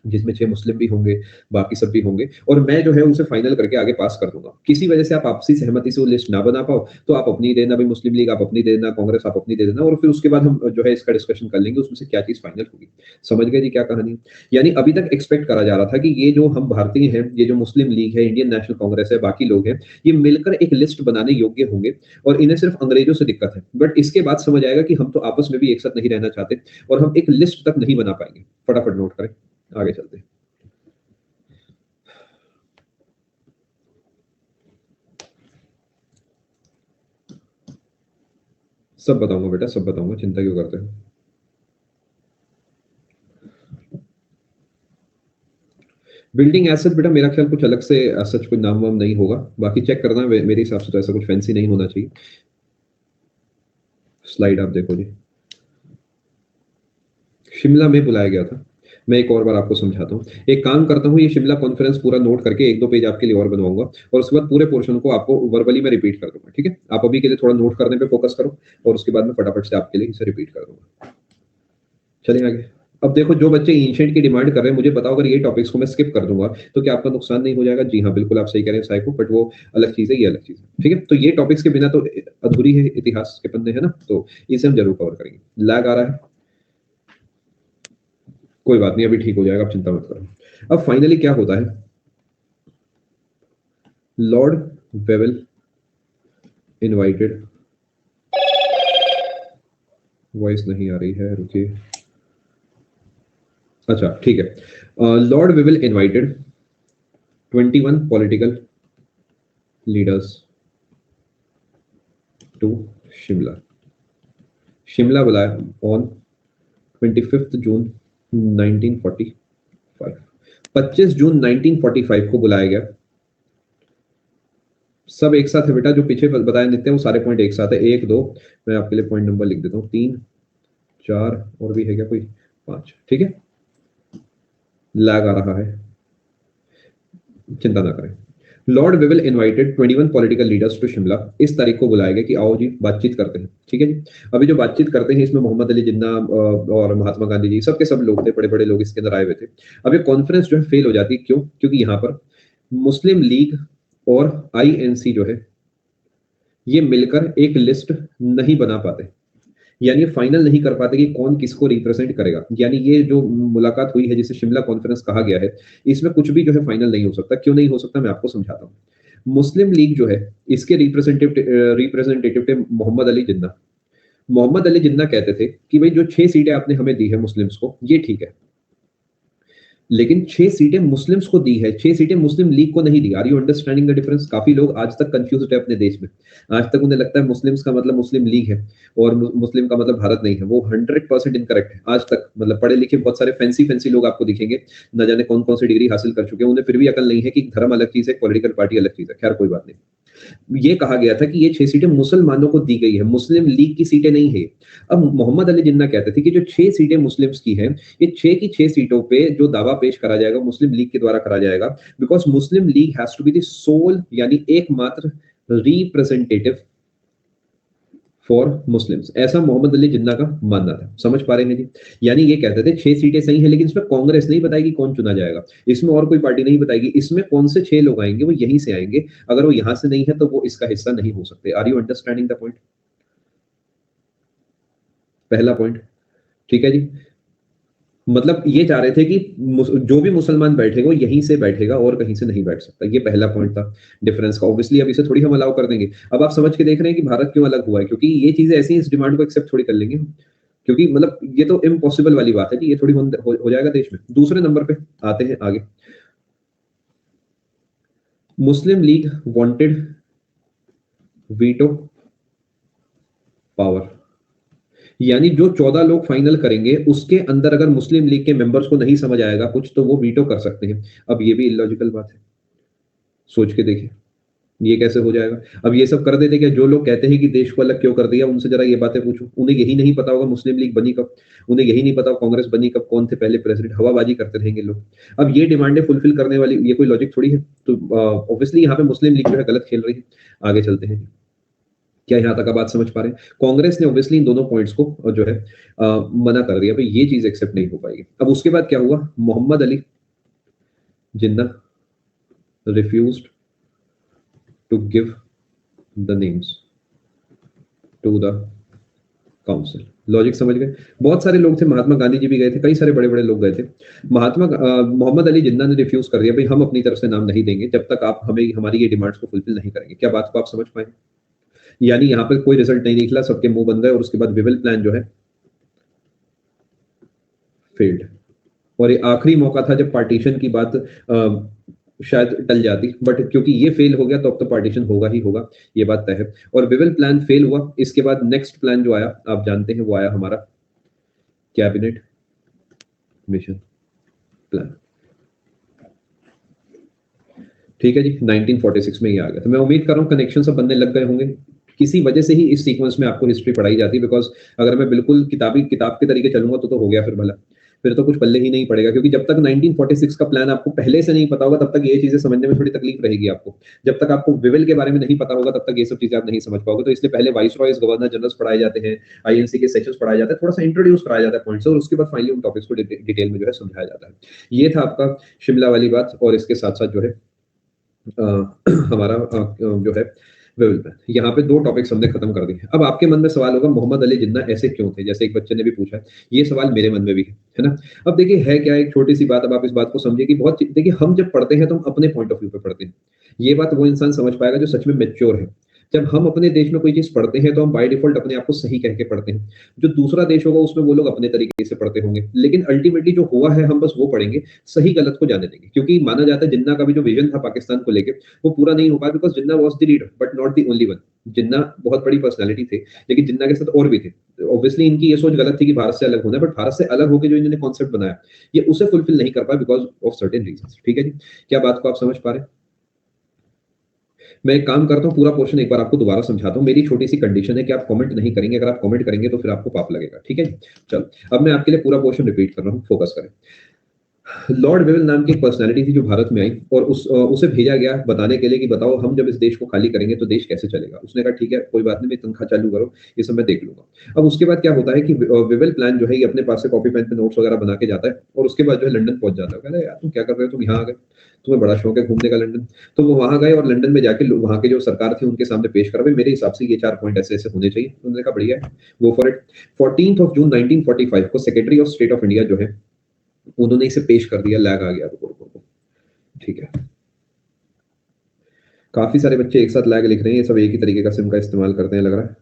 जिसमें 6 मुस्लिम भी होंगे, बाकी सब भी होंगे, और मैं जो है उसे फाइनल करके आगे पास कर दूंगा। किसी वजह से आप आपसी सहमति से वो लिस्ट ना बना पाओ तो आप अपनी देना, भाई मुस्लिम लीग आप अपनी देना, कांग्रेस आप अपनी दे देना, और फिर उसके बाद हम जो है इसका डिस्कशन कर लेंगे उसमें से क्या चीज फाइनल होगी। समझ गए जी क्या कहानी? यानी अभी तक एक्सपेक्ट करा जा रहा था कि ये जो हम भारतीय हैं, ये जो मुस्लिम लीग है, इंडियन नेशनल कांग्रेस है, बाकी लोग हैं, ये मिलकर एक लिस्ट बनाने योग्य होंगे और इन्हें सिर्फ अंग्रेजों से दिक्कत है। बट इसके बाद समझ आएगा कि हम तो आपस में भी एक साथ नहीं रहना चाहते और हम एक लिस्ट तक नहीं बना पाएंगे। फटाफट नोट करें, आगे चलते हैं। सब बताऊंगा बेटा, सब बताऊंगा, चिंता क्यों करते हो। बिल्डिंग एसेट बेटा मेरा ख्याल कुछ अलग से सच कोई नाम वाम नहीं होगा, बाकी चेक करना, मेरे हिसाब से तो ऐसा कुछ फैंसी नहीं होना चाहिए। स्लाइड आप देखो जी। शिमला में बुलाया गया था। मैं एक और बार आपको समझाता हूँ। एक काम करता हूँ, ये शिमला कॉन्फ्रेंस पूरा नोट करके 1-2 पेज आपके लिए और बनवाऊंगा और उसके बाद पूरे पोर्शन को आपको वर्बली में रिपीट कर दूंगा, ठीक है। आप अभी के लिए थोड़ा नोट करने पे फोकस करो और उसके बाद मैं फटाफट से आपके लिए इसे रिपीट कर दूंगा। चलिए आगे। अब देखो जो बच्चे एंशिएंट की डिमांड कर रहे हैं, मुझे बताओ अगर ये टॉपिक्स को मैं स्किप कर दूंगा तो क्या आपका नुकसान नहीं हो जाएगा? जी हाँ बिल्कुल, आप सही कह रहे हैं साइको, बट वो अलग चीज है, ये अलग चीज है, ठीक है। तो ये टॉपिक्स के बिना तो अधूरी है इतिहास के पन्ने, है ना, तो इसे हम जरूर कवर करेंगे। लैग आ रहा है, कोई बात नहीं, अभी ठीक हो जाएगा, आप चिंता मत करो। अब फाइनली क्या होता है, लॉर्ड वेवल इनवाइटेड, वॉइस नहीं आ रही है, रुकिए, अच्छा ठीक है। Lord Wavell invited 21 political leaders to Shimla. Shimla बुलाया ऑन 25 जून 1945। 25 जून 1945 को बुलाया गया। सब एक साथ है बेटा, जो पीछे बताए देते हैं वो सारे पॉइंट एक साथ है। 1 2, मैं आपके लिए पॉइंट नंबर लिख देता हूँ, 3 4 और भी है क्या कोई, 5, ठीक है। लैग आ रहा है, चिंता ना करें। Lord Wavell invited 21 political leaders to Shimla. इस तारीख को बुलाया गया कि आओ जी बातचीत करते हैं, ठीक है जी। अभी जो बातचीत करते हैं इसमें मोहम्मद अली जिन्ना और महात्मा गांधी जी, सबके सब लोग थे, बड़े बड़े लोग इसके अंदर आए हुए थे। अब ये कॉन्फ्रेंस जो है फेल हो जाती है, क्यों? क्योंकि यहाँ पर मुस्लिम लीग और आईएनसी जो है ये मिलकर एक लिस्ट नहीं बना पाते, यानी फाइनल नहीं कर पाते कि कौन किसको रिप्रेजेंट करेगा। यानी ये जो मुलाकात हुई है जिसे शिमला कॉन्फ्रेंस कहा गया है, इसमें कुछ भी जो है फाइनल नहीं हो सकता। क्यों नहीं हो सकता, मैं आपको समझाता हूँ। मुस्लिम लीग जो है, इसके रिप्रेजेंटेटिव थे मोहम्मद अली जिन्ना। मोहम्मद अली जिन्ना कहते थे कि भाई जो 6 सीटें आपने हमें दी है मुस्लिम्स को, ये ठीक है, लेकिन 6 सीटें मुस्लिम्स को दी है, 6 सीटें मुस्लिम लीग को नहीं दी। Are you understanding the difference? काफी लोग आज तक कंफ्यूज्ड है अपने देश में। आज तक उन्हें लगता है मुस्लिम्स का मतलब मुस्लिम लीग है और मुस्लिम का मतलब भारत नहीं है। वो 100% इनकरेक्ट है। आज तक मतलब पढ़े लिखे बहुत सारे फैंसी फैंसी लोग आपको दिखेंगे, न जाने कौन कौन सी डिग्री हासिल कर चुके हैं, उन्हें फिर भी अकल नहीं है कि धर्म अलग चीज है, पॉलिटिकल पार्टी अलग चीज है। खैर कोई बात नहीं। ये कहा गया था कि ये 6 सीटें मुसलमानों को दी गई है, मुस्लिम लीग की सीटें नहीं है। अब मोहम्मद अली जिन्ना कहते थे कि जो 6 सीटें मुस्लिम्स की हैं, ये 6 की 6 सीटों पे जो दावा पेश करा जाएगा मुस्लिम लीग के द्वारा करा जाएगा, because Muslim League has to be the sole, यानी एकमात्र रिप्रेजेंटेटिव फॉर मुस्लिम्स। ऐसा मोहम्मद अली जिन्ना का मानना था। समझ पा रहे हैं जी? यानी ये कहते थे 6 सीटें सही है, लेकिन इसमें कांग्रेस नहीं बताएगी कौन चुना जाएगा, इसमें और कोई पार्टी नहीं बताएगी, इसमें कौन से 6 लोग आएंगे वो यहीं से आएंगे। अगर वो यहां से नहीं है तो वो इसका हिस्सा नहीं हो सकते। Are you understanding the point? पहला पॉइंट, ठीक है जी। मतलब ये चाह रहे थे कि जो भी मुसलमान बैठेगा वो यहीं से बैठेगा और कहीं से नहीं बैठ सकता। ये पहला पॉइंट था डिफरेंस का। ऑब्वियसली अब इसे थोड़ी हम अलाउ कर देंगे। अब आप समझ के देख रहे हैं कि भारत क्यों अलग हुआ है, क्योंकि ये चीजें ऐसी इस डिमांड को एक्सेप्ट थोड़ी कर लेंगे हम। क्योंकि मतलब ये तो इम्पॉसिबल वाली बात है कि ये थोड़ी हो जाएगा देश में। दूसरे नंबर पे आते हैं आगे। मुस्लिम लीग वांटेड वीटो पावर, यानी जो 14 लोग फाइनल करेंगे उसके अंदर अगर मुस्लिम लीग के मेंबर्स को नहीं समझ आएगा कुछ तो वो वीटो कर सकते हैं। अब ये भी इलॉजिकल बात है, सोच के देखिए ये कैसे हो जाएगा। अब ये सब कर देते क्या जो लोग कहते हैं कि देश को अलग क्यों कर दिया, उनसे जरा ये बातें पूछो। उन्हें यही नहीं पता होगा मुस्लिम लीग बनी कब, उन्हें यही नहीं पता कांग्रेस बनी कब, कौन थे पहले प्रेसिडेंट। हवाबाजी करते रहेंगे लोग। अब ये डिमांडें फुलफिल करने वाली ये कोई लॉजिक थोड़ी है। तो ऑब्वियसली यहाँ पे मुस्लिम लीग जो है गलत खेल रही है। आगे चलते हैं। क्या यहाँ तक आप बात समझ पा रहे हैं? कांग्रेस ने ऑब्वियसली इन दोनों पॉइंट्स को जो है मना कर दिया, भाई ये चीज एक्सेप्ट नहीं हो पाएगी। अब उसके बाद क्या हुआ, Mohammad Ali Jinnah refused to give the names to the council. Logic समझ गए? बहुत सारे लोग थे, महात्मा गांधी जी भी गए थे, कई सारे बड़े बड़े लोग गए थे। मोहम्मद अली जिन्ना ने रिफ्यूज कर दिया, भाई हम अपनी तरफ से नाम नहीं देंगे जब तक आप हमें हमारी ये डिमांड्स को फुलफिल नहीं करेंगे। क्या बात को आप समझ पाए? यानी यहाँ पर कोई रिजल्ट नहीं निकला, सबके मुंह बंद है और उसके बाद विविल प्लान जो है फेल्ड। और ये आखिरी मौका था जब पार्टीशन की बात शायद टल जाती, बट क्योंकि ये फेल हो गया तो अब तो पार्टीशन होगा ही होगा, ये बात तय है। और विविल प्लान फेल हुआ। इसके बाद नेक्स्ट प्लान जो आया आप जानते हैं, वो आया हमारा कैबिनेट मिशन प्लान। ठीक है जी, 1946 में ये आ गया। तो मैं उम्मीद कर रहा हूँ कनेक्शन सब बनने लग गए होंगे। किसी वजह से ही इस सीक्वेंस में आपको हिस्ट्री पढ़ाई जाती है, बिकॉज अगर मैं बिल्कुल किताब के तरीके चलूंगा तो हो गया फिर भला, फिर तो कुछ पल्ले ही नहीं पड़ेगा। क्योंकि जब तक 1946 का प्लान आपको पहले से नहीं पता होगा तब तक ये चीजें समझने में थोड़ी तकलीफ रहेगी आपको। जब तक आपको विविल के बारे में नहीं पता होगा तब तक ये सब चीजें आप नहीं समझ पाओगे। तो इसलिए पहले वाइस रॉयज, गवर्नर जनरल्स पढ़ाए जाते हैं, आईएनसी के सेशंस पढ़ाए जाते हैं, थोड़ा सा इंट्रोड्यूस कराया जाता है पॉइंट्स, और उसके बाद फाइनली उन टॉपिक्स को डिटेल में जो है समझाया जाता है। ये था आपका शिमला वाली बात। और इसके साथ साथ जो है हमारा जो है विविल प्लान। यहाँ पे 2 टॉपिक्स हमने खत्म कर दिए। अब आपके मन में सवाल होगा मोहम्मद अली जिन्ना ऐसे क्यों थे, जैसे एक बच्चे ने भी पूछा है। ये सवाल मेरे मन में भी है ना। अब देखिए है क्या, एक छोटी सी बात। अब आप इस बात को समझिए कि बहुत देखिए हम जब पढ़ते हैं तो हम अपने पॉइंट ऑफ व्यू पे पढ़ते हैं। ये बात वो इंसान समझ पाएगा जो सच में मैच्योर है। जब हम अपने देश में कोई चीज पढ़ते हैं तो हम बाय डिफॉल्ट अपने आप को सही कह के पढ़ते हैं। जो दूसरा देश होगा उसमें वो लोग अपने तरीके से पढ़ते होंगे, लेकिन अल्टीमेटली जो हुआ है हम बस वो पढ़ेंगे, सही गलत को जाने देंगे। क्योंकि माना जाता है जिन्ना का भी जो विजन था पाकिस्तान को लेकर वो पूरा नहीं हो पाया, because Jinnah was the leader but not the only one. Jinnah बहुत बड़ी पर्सनैलिटी थे, लेकिन जिन्ना के साथ और भी थे। ऑब्वियसली इनकी ये सोच गलत थी कि भारत से अलग होना है, बट भारत से अलग होकर जो इन्होंने कॉन्सेप्ट बनाया ये उसे फुलफिल नहीं कर पाया बिकॉज ऑफ सर्टेन रीजंस। ठीक है जी, क्या बात को आप समझ पा रहे हैं? मैं एक काम करता हूँ, पूरा पोर्शन एक बार आपको दोबारा समझाता हूँ। मेरी छोटी सी कंडीशन है कि आप कमेंट नहीं करेंगे। अगर आप कमेंट करेंगे तो फिर आपको पाप लगेगा। ठीक है जी, चलो अब मैं आपके लिए पूरा पोर्शन रिपीट कर रहा हूँ, फोकस करें। लॉर्ड वेवल नाम की एक पर्सनैलिटी थी जो भारत में आई और उसे भेजा गया बताने के लिए कि बताओ हम जब इस देश को खाली करेंगे तो देश कैसे चलेगा। उसने कहा ठीक है कोई बात नहीं, मैं तनख्वाह चालू करो, ये सब मैं देख लूंगा। अब उसके बाद क्या होता है कि वेवल प्लान जो है ये अपने पास से कॉपी पेन पे नोट्स वगैरह बना के जाता है और उसके बाद जो है लंदन पहुंच जाता है। कह रहे यार तुम क्या कर रहे हो, तुम यहाँ आ गए, तुम्हें बड़ा शौक है घूमने का लंदन। तो वो वहां गए और लंदन में जाके वहां के जो सरकार थी उनके सामने पेश करा, भाई मेरे हिसाब से ये 4 पॉइंट ऐसे ऐसे होने चाहिए। उन्होंने कहा बढ़िया है, गो फॉर इट। 14 जून 1945 को secretary of state of India जो है उन्होंने इसे पेश कर दिया, लैग आ गया रिपोर्ट को। ठीक है, काफी सारे बच्चे एक साथ लैग लिख रहे हैं, ये सब एक ही तरीके का सिम का इस्तेमाल करते हैं लग रहा है।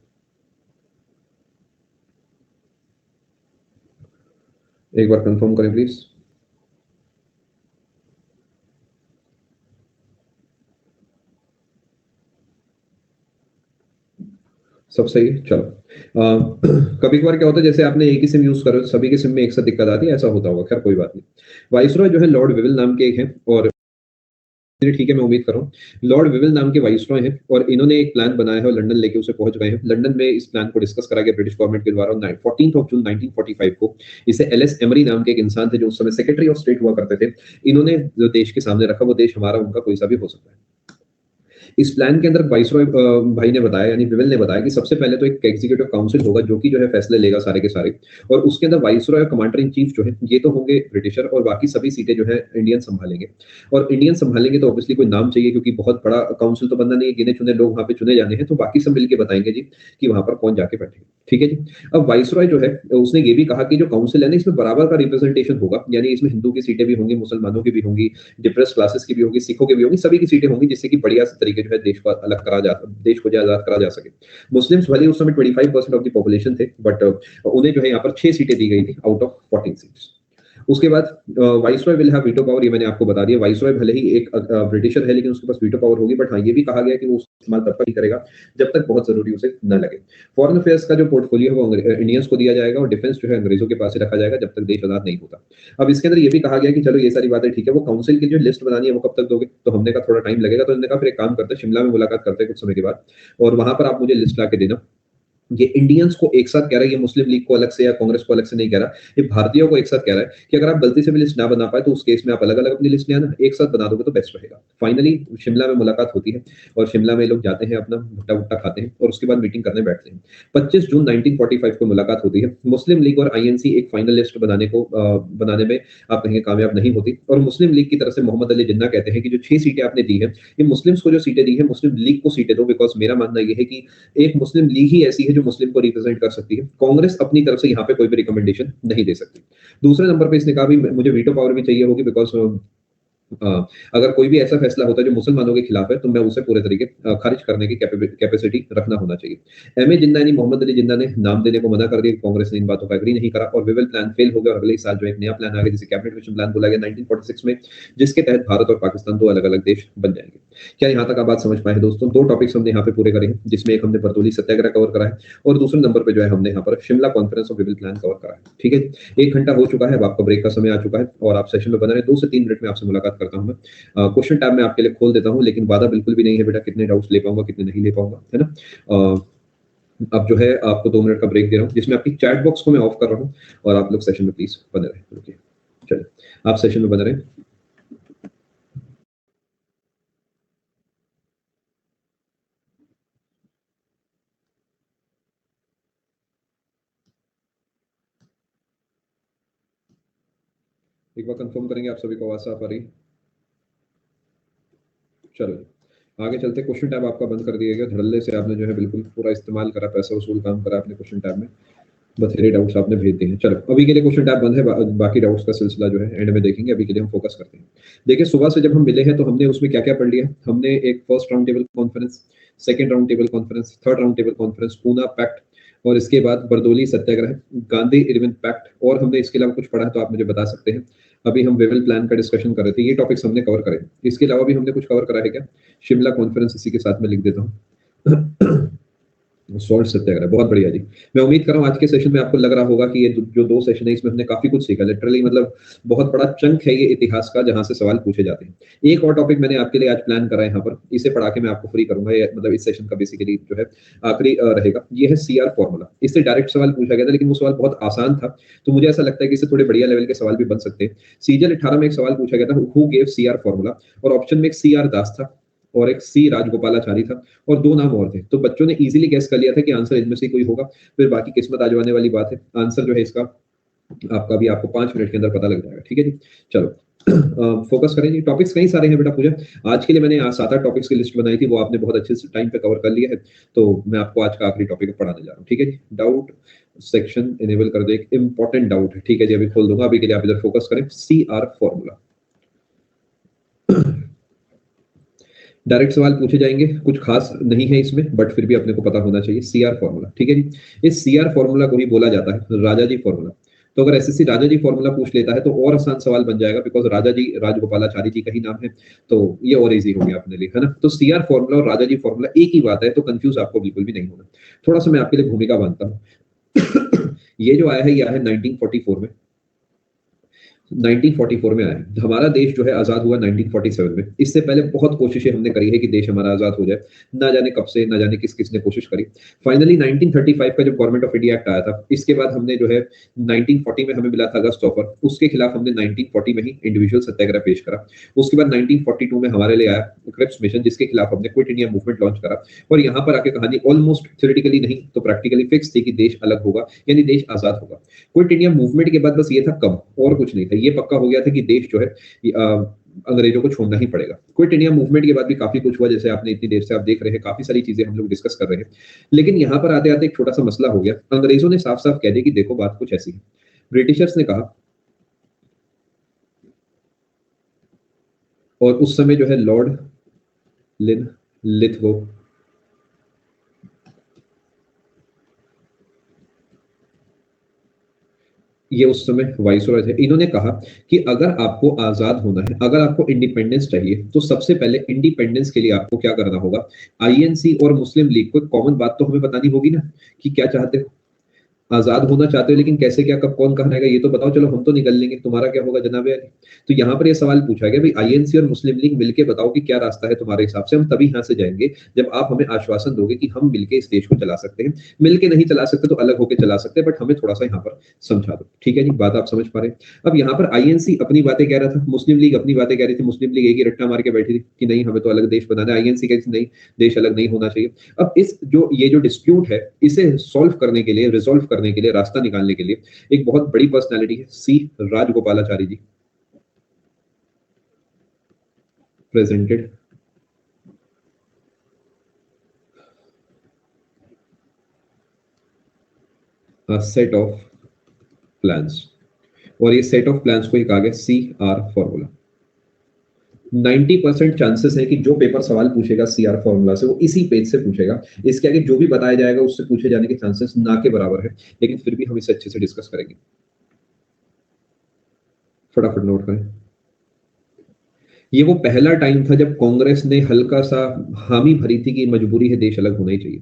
एक बार कंफर्म करें प्लीज। सब सही है, चलो। कभी कभार क्या होता है जैसे आपने एक ही सिम यूज करो सभी के सिम में एक साथ दिक्कत आती है, ऐसा होता होगा, खैर कोई बात नहीं। वाइसरॉय जो है लॉर्ड विविल नाम के एक हैं और चलिए ठीक है, मैं उम्मीद कर रहा हूँ लॉर्ड विविल नाम के वाइसरॉय हैं और इन्होंने एक प्लान बनाया है और लंदन लेके उसे पहुंच गए हैं। लंदन में इस प्लान को डिस्कस करा गया ब्रिटिश गवर्नमेंट के द्वारा। 14 जून 1945 को इसे एलएस एमरी नाम के एक इंसान थे जो उस समय सेक्रेटरी ऑफ स्टेट हुआ करते थे, इन्होंने जो देश के सामने रखा वो देश हमारा उनका कोई सा भी हो सकता है। इस प्लान के अंदर वाइसरॉय भाई ने बताया, यानी विवेल ने बताया कि सबसे पहले तो एक एग्जीक्यूटिव काउंसिल होगा जो कि जो है फैसले लेगा सारे के सारे, और उसके अंदर वाइसरॉय कमांडर इन चीफ जो है ये तो होंगे ब्रिटिशर और बाकी सभी सीटें जो है इंडियन संभालेंगे। और इंडियन संभालेंगे तो ऑब्वियसली कोई नाम चाहिए क्योंकि बहुत बड़ा काउंसिल तो बनना नहीं है, गिने चुने लोग वहां पे चुने जाने हैं, तो बाकी सब मिलकर बताएंगे जी कि वहां पर कौन जाके बैठे। ठीक है जी। अब वाइसरॉय जो है उसने ये भी कहा कि जो काउंसिल है ना इसमें बराबर का रिप्रेजेंटेशन होगा, यानी इसमें हिंदू की सीटें भी होंगी, मुसलमानों की भी होंगी, डिप्रेस क्लासेस की भी होगी, सिखों की भी होगी, सभी की सीटें होंगी जिससे कि बढ़िया तरीके जो है देश को अलग करा जा देश को जो आजाद करा जा सके। मुस्लिम्स भले उस समय 25% ऑफ द पॉपुलेशन थे बट उन्हें जो है यहाँ पर 6 सीटें दी गई थी आउट ऑफ 14 सीट्स। उसके बाद viceroy will have veto power, ये मैंने आपको बता दिया। वाइसरॉय भले ही एक ब्रिटिशर है लेकिन उसके पास वीटो पावर होगी, बट हाँ ये भी कहा गया कि वो इस्तेमाल तब तक ही करेगा जब तक बहुत जरूरी उसे न लगे। फॉरेन अफेयर्स का जो पोर्टफोलियो है वो इंडियंस को दिया जाएगा और डिफेंस जो है अंग्रेजों के पास ही रखा जाएगा जब तक देश आजाद नहीं होता। अब इसके अंदर ये भी कहा गया कि चलो ये सारी बातें ठीक है, वो काउंसिल की जो लिस्ट बनानी है वो कब तक दोगे, तो हमने कहा थोड़ा टाइम लगेगा, तो उन्होंने कहा फिर एक काम करते हैं शिमला में मुलाकात करते हैं कुछ समय के बाद और वहां पर आप मुझे लिस्ट ला के देना। ये इंडियंस को एक साथ कह रहा है, ये मुस्लिम लीग को अलग से या कांग्रेस को अलग से नहीं कह रहा, ये भारतीयों को एक साथ कह रहा है कि अगर आप गलती से भी लिस्ट ना बना पाए तो उस केस में आप अलग अलग अपनी लिस्ट ले आना, एक साथ बना दोगे तो बेस्ट रहेगा। फाइनली शिमला में मुलाकात होती है और शिमला में लोग जाते हैं, अपना भुट्टा भुट्टा खाते हैं और उसके बाद मीटिंग करने बैठते हैं। 25 जून 1945 को मुलाकात होती है। मुस्लिम लीग और आईएनसी एक फाइनल लिस्ट बनाने में आप कहेंगे कामयाब नहीं होती और मुस्लिम लीग की तरफ से मोहम्मद अली जिन्ना कहते हैं कि जो 6 सीटें आपने दी है ये मुस्लिम्स को जो सीटें दी है मुस्लिम लीग को सीटें दो, बिकॉज मेरा मानना यह है कि एक मुस्लिम लीग ही ऐसी है जो मुस्लिम को रिप्रेजेंट कर सकती है, कांग्रेस अपनी तरफ से यहाँ पे कोई भी रिकमेंडेशन नहीं दे सकती। दूसरे नंबर पे इसने कहा भी मुझे वीटो पावर भी चाहिए होगी, बिकॉज अगर कोई भी ऐसा फैसला होता है जो मुसलमानों के खिलाफ है तो मैं उसे पूरे तरीके खारिज करने की कैपेसिटी रखना होना चाहिए। एमए जिन्ना यानी मोहम्मद अली जिन्ना ने नाम देने को मना कर दिया, कांग्रेस ने इन बातों का एग्री नहीं करा और विवेल प्लान फेल हो गया और अगले साल जो एक नया प्लान आ गया जिसे कैबिनेट मिशन प्लान बोला गया 1946 में, जिसके तहत भारत और पाकिस्तान दो अलग अलग देश बन जाएंगे। क्या यहाँ तक आप बात समझ पाए दोस्तों? दो टॉपिक्स हमने यहाँ पे पूरे करे हैं जिसमें एक हमने बरदोली सत्याग्रह कवर करा है और दूसरे नंबर पे जो है हमने यहाँ पर शिमला कॉन्फ्रेंस और विवेल प्लान कवर करा है। ठीक है, 1 घंटा हो चुका है, अब आपका ब्रेक का समय आ चुका है और आप सेशन में बना रहे। 2 से 3 मिनट में आपसे मुलाकात करता हूँ मैं। क्वेश्चन टैब में आपके लिए खोल देता हूं, लेकिन वादा बिल्कुल भी नहीं है बेटा कितने डाउट्स ले पाऊंगा कितने नहीं ले पाऊंगा, है ना। अब जो है आपको 2 मिनट का ब्रेक दे रहा हूं जिसमें आपकी चैट बॉक्स को मैं ऑफ कर रहा हूं और आप लोग सेशन में प्लीज बने रहें। रुकिए, चलिए आप सेशन में बने रहें। एक बार कंफर्म करेंगे आप सभी को आवाज साफ आ रही? चलो आगे चलते। क्वेश्चन टैब आपका बंद कर दिया गया, धड़ल्ले से आपने जो है बिल्कुल पूरा इस्तेमाल करा, पैसा वसूल काम करा अपने क्वेश्चन टैब में, बथेरे डाउट्स आपने भेज दिए हैं। चलो अभी के लिए क्वेश्चन टैब बंद है, बाकी डाउट्स का सिलसिला जो है एंड में देखेंगे, अभी के लिए हम फोकस करते हैं। देखिए सुबह से जब हम मिले हैं तो हमने उसमें क्या क्या पढ़ लिया। हमने एक first round table conference, second round table conference, third round table conference, Poona pact और इसके बाद बरदोली सत्याग्रह, गांधी इरविन पैक्ट और हमने इसके अलावा कुछ पढ़ा है तो आप मुझे बता सकते हैं। अभी हम वेवल प्लान का डिस्कशन कर रहे थे, ये टॉपिक्स हमने कवर करे। इसके अलावा भी हमने कुछ कवर करा है क्या? शिमला कॉन्फ्रेंस इसी के साथ में लिख देता हूँ। सॉल्ट सत्याग्रह, बहुत बढ़िया जी। मैं उम्मीद कर रहा हूँ आज के सेशन में आपको लग रहा होगा कि ये जो 2 सेशन है इसमें हमने काफ़ी कुछ सीखा। लिटरली मतलब बहुत बड़ा चंक है ये इतिहास का जहाँ से सवाल पूछे जाते हैं। एक और टॉपिक मैंने आपके लिए आज प्लान करा है यहाँ पर, इसे पढ़ा के मैं आपको फ्री करूँगा। ये मतलब इस सेशन का बेसिकली जो है आखिरी रहेगा। ये है सीआर फॉर्मूला। इससे डायरेक्ट सवाल पूछा गया था लेकिन वो सवाल बहुत आसान था। तो मुझे ऐसा लगता है कि इससे थोड़े बढ़िया लेवल के सवाल भी बन सकते हैं। सीजीएल 18 में एक सवाल पूछा गया था, हू गेव सीआर फॉर्मूला, और ऑप्शन में एक सीआर दास था और एक सी राजगोपालाचारी था और 2 नाम और थे। तो बच्चों ने इज़िली गेस कर लिया था कि आंसर इनमें से कोई होगा। फिर बाकी किस्मत आजमाने वाली बात है। आंसर जो है इसका आपका भी आपको 5 मिनट के अंदर पता लग जाएगा। ठीक है जी? चलो फोकस करें जी। टॉपिक्स कई सारे हैं बेटा पूजा। आज के लिए मैंने 7-8 टॉपिक्स की लिस्ट बनाई थी, वो आपने बहुत अच्छे से टाइम पे कवर कर लिया है। तो मैं आपको आज का आखिरी टॉपिक पढ़ाने जा रहा हूँ। ठीक है जी? डाउट सेक्शन इनेबल कर दो, एक इंपॉर्टेंट डाउट है। ठीक है जी? अभी खोल दूँगा, अभी के लिए आप इधर फोकस करें। CR formula. डायरेक्ट सवाल पूछे जाएंगे, कुछ खास नहीं है इसमें, बट फिर भी अपने को पता होना चाहिए। सीआर फॉर्मूला, ठीक है जी? इस सीआर फॉर्मूला को ही बोला जाता है राजा जी फॉर्मूला। तो अगर एसएससी राजा जी फॉर्मूला पूछ लेता है तो और आसान सवाल बन जाएगा, बिकॉज राजा जी राजगोपालाचारी जी का ही नाम है। तो ये और इजी हो गया अपने लिए, है ना? तो सीआर फॉर्मूला और राजा जी फॉर्मूला एक ही बात है, तो कंफ्यूज आपको बिल्कुल भी नहीं होना। थोड़ा सा मैं आपके लिए भूमिका बांधता हूँ। ये जो आया है, ये आया है 1944 में। 1944 में आया है। हमारा देश जो है आजाद हुआ 1947 में। इससे पहले बहुत कोशिशें हमने करी है कि देश हमारा आजाद हो जाए। ना जाने कब से, ना जाने किस किसने कोशिश करी। फाइनली 1935 का जब गवर्नमेंट ऑफ इंडिया एक्ट आया था, इसके बाद हमने जो है 1940 में हमें मिला था अगस्त ऑफर, उसके खिलाफ हमने 1940 में ही इंडिविजुअल सत्याग्रह पेश करा। उसके बाद 1942 में हमारे लिए आया क्रिप्स मिशन, जिसके खिलाफ हमने क्विट इंडिया मूवमेंट लॉन्च करा। और यहाँ पर आके कहानी ऑलमोस्ट थ्योरेटिकली नहीं तो प्रैक्टिकली फिक्स थी कि देश अलग होगा, यानी देश आजाद होगा। क्विट इंडिया मूवमेंट के बाद बस ये था कम, और कुछ नहीं था। ये पक्का हो गया था कि देश जो है अंग्रेजों को छोड़ना ही पड़ेगा। क्विट इंडिया मूवमेंट के बाद भी काफी कुछ हुआ, जैसे आपने इतनी देर से आप देख रहे हैं, काफी सारी चीजें हम लोग डिस्कस कर रहे हैं। लेकिन यहाँ पर आते आते एक छोटा सा मसला हो गया। अंग्रेजों ने साफ साफ कह दिया कि देखो बात कुछ ऐसी है। ब्रिटिशर्स ने कहा, और उस समय जो है लॉर्ड लिन लिथगो, ये उस समय वाइसरॉय थे। इन्होंने कहा कि अगर आपको आजाद होना है, अगर आपको इंडिपेंडेंस चाहिए, तो सबसे पहले इंडिपेंडेंस के लिए आपको क्या करना होगा? आईएनसी और मुस्लिम लीग को कॉमन बात तो हमें बतानी होगी ना, कि क्या चाहते हो। आजाद होना चाहते हो, लेकिन कैसे, क्या, कब, कौन, कहाँ रहेगा, ये तो बताओ। चलो हम तो निकल लेंगे, तुम्हारा क्या होगा जनाब यार? तो यहाँ पर ये सवाल पूछा गया, भाई आईएनसी और मुस्लिम लीग मिलके बताओ कि क्या रास्ता है तुम्हारे हिसाब से। हम तभी यहाँ से जाएंगे जब आप हमें आश्वासन दोगे कि हम मिलके इस देश को चला सकते हैं। मिलके नहीं चला सकते तो अलग होकर चला सकते हैं, बट हमें थोड़ा सा यहाँ पर समझा दो। ठीक है जी? बात आप समझ पा रहे हैं? अब यहाँ पर आईएनसी अपनी बातें कह रहा था, मुस्लिम लीग अपनी बातें कह रही थी। मुस्लिम लीग एक ही रट्टा मार के बैठी थी कि नहीं हमें तो अलग देश बनाना है। आईएनसी कहती थी नहीं, देश अलग नहीं होना चाहिए। अब इस जो ये जो डिस्प्यूट है, इसे सॉल्व करने के लिए, रिजोल्व करने के लिए, रास्ता निकालने के लिए एक बहुत बड़ी पर्सनालिटी है, सी राजगोपालाचारी जी। प्रेजेंटेड सेट ऑफ प्लान्स, और ये सेट ऑफ प्लान्स को ही कहा गया सी आर फॉर्मूला। 90% चांसेस है कि जो पेपर सवाल पूछेगा सीआर फॉर्मूला से, वो इसी पेज से पूछेगा। इसके आगे जो भी बताया जाएगा उससे पूछे जाने के चांसेस ना के बराबर है, लेकिन फिर भी हम इसे अच्छे से डिस्कस करेंगे। फटाफट नोट करें। ये वो पहला टाइम था जब कांग्रेस ने हल्का सा हामी भरी थी कि मजबूरी है, देश अलग होना ही चाहिए।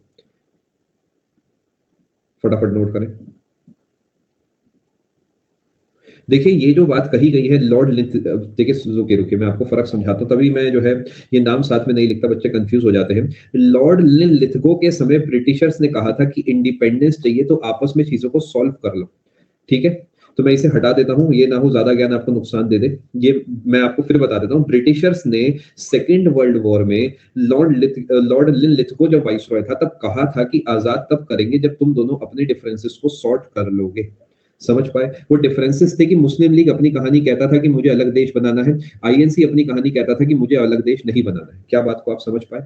फटाफट नोट करें। देखिए ये जो बात कही गई है लॉर्ड लिथ, देखिए रुके रुके मैं आपको फर्क समझाता हूँ, तभी मैं जो है ये नाम साथ में नहीं लिखता, बच्चे कंफ्यूज हो जाते हैं। लॉर्ड लिन लिथगो के समय ब्रिटिशर्स ने कहा था कि इंडिपेंडेंस चाहिए तो आपस में चीजों को सॉल्व कर लो। ठीक है? तो मैं इसे हटा देता हूं, ये ना हो ज्यादा ज्ञान आपको नुकसान दे दे। ये मैं आपको फिर बता देता हूं। ब्रिटिशर्स ने सेकेंड वर्ल्ड वॉर में लॉर्ड लिन लिथगो जब वाइसरॉय था तब कहा था कि आजाद तब करेंगे जब तुम दोनों अपने डिफरेंसेस को सॉर्ट कर लोगे। समझ पाए? वो डिफरेंसेस थे कि मुस्लिम लीग अपनी कहानी कहता था कि मुझे अलग देश बनाना है, आईएनसी अपनी कहानी कहता था कि मुझे अलग देश नहीं बनाना है। क्या बात को आप समझ पाए?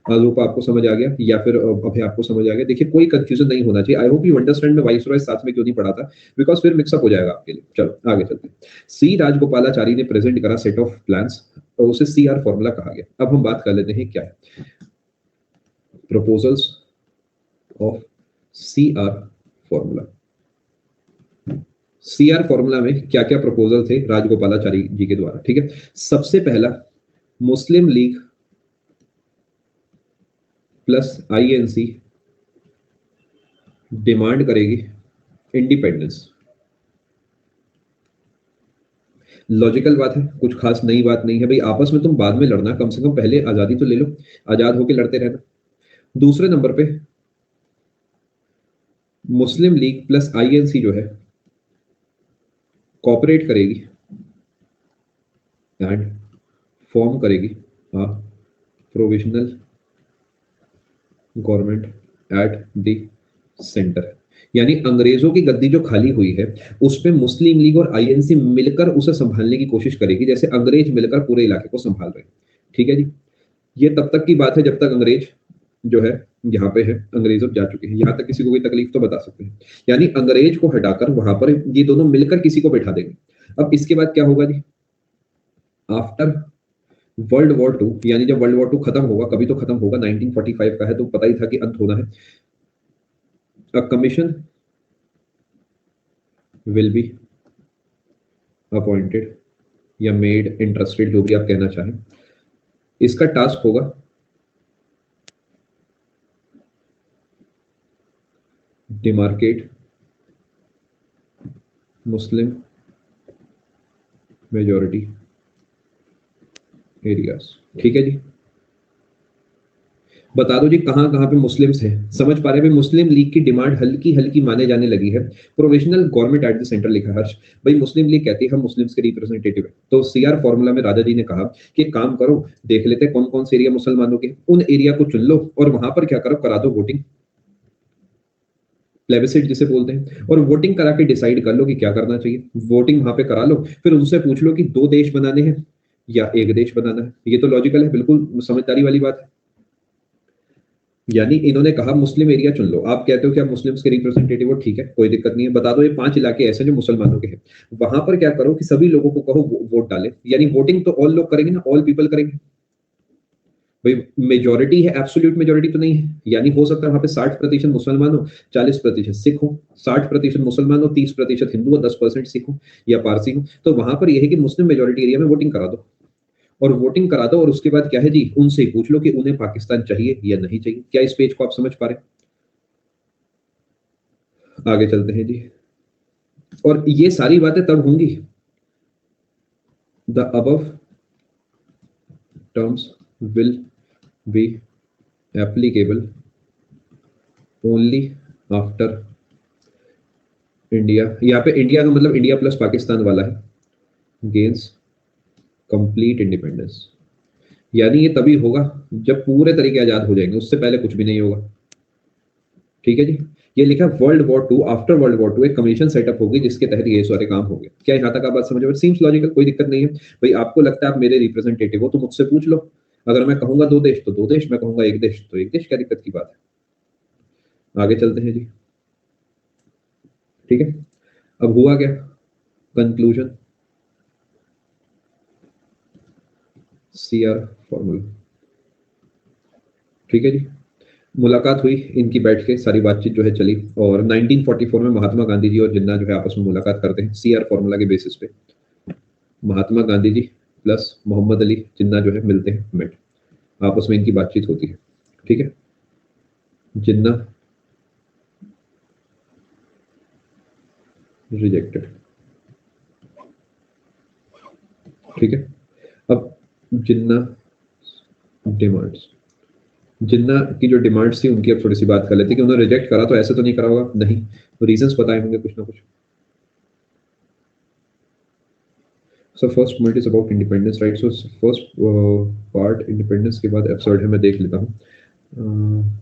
रूप आपको समझ आ गया या फिर अभय आपको समझ आ गया? देखिए कोई कंफ्यूजन नहीं होना चाहिए। I hope you understand. मैं वाइसरॉय साथ में क्यों नहीं पढ़ा था, बिकॉज फिर मिक्सअप हो जाएगा आपके लिए। चलो आगे चलते हैं। सी राजगोपालाचारी ने प्रेजेंट करा सेट ऑफ प्लान्स, और उसे सीआर फॉर्मूला कहा गया। अब हम बात कर लेते हैं क्या है proposals of CR formula. CR formula में क्या क्या प्रपोजल थे राजगोपालाचारी जी के द्वारा? ठीक है, सबसे पहला मुस्लिम लीग प्लस आईएनसी डिमांड करेगी इंडिपेंडेंस। लॉजिकल बात है, कुछ खास नई बात नहीं है भाई, आपस में तुम बाद में लड़ना, कम से कम पहले आजादी तो ले लो, आजाद होके लड़ते रहना। दूसरे नंबर पे मुस्लिम लीग प्लस आईएनसी जो है कॉपरेट करेगी एंड फॉर्म करेगी provisional government at the centre. यानी अंग्रेजों की गद्दी जो खाली हुई है उस पे मुस्लिम लीग और आईएनसी मिलकर उसे संभालने की कोशिश करेगी, जैसे अंग्रेज मिलकर पूरे इलाके को संभाल रहे हैं। ठीक है जी, ये तब तक की बात है जब तक अंग्रेज जो है यहाँ पे है, अंग्रेज अब जा चुके हैं, यहाँ तक किसी को कोई तकलीफ तो बता सकते हैं। यानी अंग्रेज को हटाकर वहां पर ये दोनों मिलकर किसी को बैठा देंगे। अब इसके बाद क्या होगा जी, आफ्टर वर्ल्ड वॉर टू, यानी जब वर्ल्ड वॉर टू खत्म होगा, कभी तो खत्म होगा, 1945 का है तो पता ही था कि अंत होना है। A commission will be appointed या मेड इंटरेस्टेड, जो भी आप कहना चाहें। इसका टास्क होगा डिमार्केट मुस्लिम मेजॉरिटी एरियाज। ठीक है जी, बता दो जी कहां कहां पे मुस्लिम्स हैं, समझ पा रहे हैं? मुस्लिम लीग की डिमांड हल्की हल्की माने जाने लगी है। Provisional government at the centre लिखा है हर्ष भाई, मुस्लिम लीग कहती है हम मुस्लिम्स के रिप्रेजेंटेटिव है। तो सीआर फॉर्मूला में राजा जी ने कहा कि एक काम करो, देख लेते हैं कौन कौन से एरिया मुसलमानों के, उन एरिया को चुन लो और वहां पर क्या करो, करा दो वोटिंग, प्लेबिसाइट जिसे बोलते हैं, और वोटिंग करा के डिसाइड कर लो कि क्या करना चाहिए। वोटिंग वहां पे करा लो, फिर उनसे पूछ लो कि दो देश बनाने हैं या एक देश बनाना है। ये तो लॉजिकल है, बिल्कुल समझदारी वाली बात है। यानी इन्होंने कहा मुस्लिम एरिया चुन लो, आप कहते हो कि आप मुस्लिम्स के रिप्रेजेंटेटिव हो, ठीक है कोई दिक्कत नहीं है, बता दो ये 5 इलाके ऐसे जो मुसलमानों के हैं, वहां पर क्या करो कि सभी लोगों को कहो वोट डाले। यानी वोटिंग तो ऑल लोग करेंगे ना, ऑल पीपल करेंगे भाई, मेजोरिटी है, एब्सोल्यूट मेजोरिटी तो नहीं है। यानी हो सकता है वहां पे 60% मुसलमान हो, 40% सिख हो, 60% मुसलमान हो, 30% हिंदू हो, 10% सिख हो या पारसी हो। तो वहां पर यह है कि मुस्लिम मेजोरिटी एरिया में वोटिंग करा दो, और वोटिंग करा दो, और उसके बाद क्या है जी, उनसे ही पूछ लो कि उन्हें पाकिस्तान चाहिए या नहीं चाहिए। क्या इस पेज को आप समझ पा रहे हैं? आगे चलते हैं जी, और ये सारी बातें तब होंगी, the above terms will be applicable only after India, यहाँ पे इंडिया का मतलब इंडिया प्लस पाकिस्तान वाला है, गेन्स कंप्लीट इंडिपेंडेंस। यानी ये तभी होगा जब पूरे तरीके आजाद हो जाएंगे, उससे पहले कुछ भी नहीं होगा। ठीक है जी, ये लिखा world war two, after world war two एक कमीशन सेटअप होगी जिसके तहत ये सारे काम होंगे। क्या यहाँ तक आप बात समझ रहे हो? सीम्स लॉजिकल, कोई दिक्कत नहीं है भाई। आपको लगता है आप मेरे रिप्रेजेंटेटिव हो तो मुझसे पूछ लो, अगर मैं कहूंगा दो देश तो दो देश, मैं कहूंगा एक देश तो एक देश, क्या दिक्कत की बात है? आगे चलते हैं जी, ठीक है। अब हुआ क्या, कंक्लूजन, सीआर फॉर्मूला। ठीक है जी, मुलाकात हुई इनकी, बैठ के सारी बातचीत जो है चली, और 1944 में महात्मा गांधी जी और जिन्ना जो है आपस में मुलाकात करते हैं सीआर फॉर्मूला के बेसिस पे। महात्मा गांधी जी प्लस मोहम्मद अली जिन्ना जो है मिलते हैं, मिट आपस में इनकी बातचीत होती है। ठीक है, जिन्ना रिजेक्टेड। ठीक है, अब जिन्ना डिमांड्स, जिन्ना की जो डिमांड्स थी उनकी अब थोड़ी सी बात कर लेते हैं कि उन्होंने रिजेक्ट करा तो ऐसे तो नहीं करा होगा, नहीं, रीजंस बताए होंगे कुछ ना कुछ। So first point is about independence right. So first part independence के बाद एब्सर्ड है, मैं देख लेता हूँ।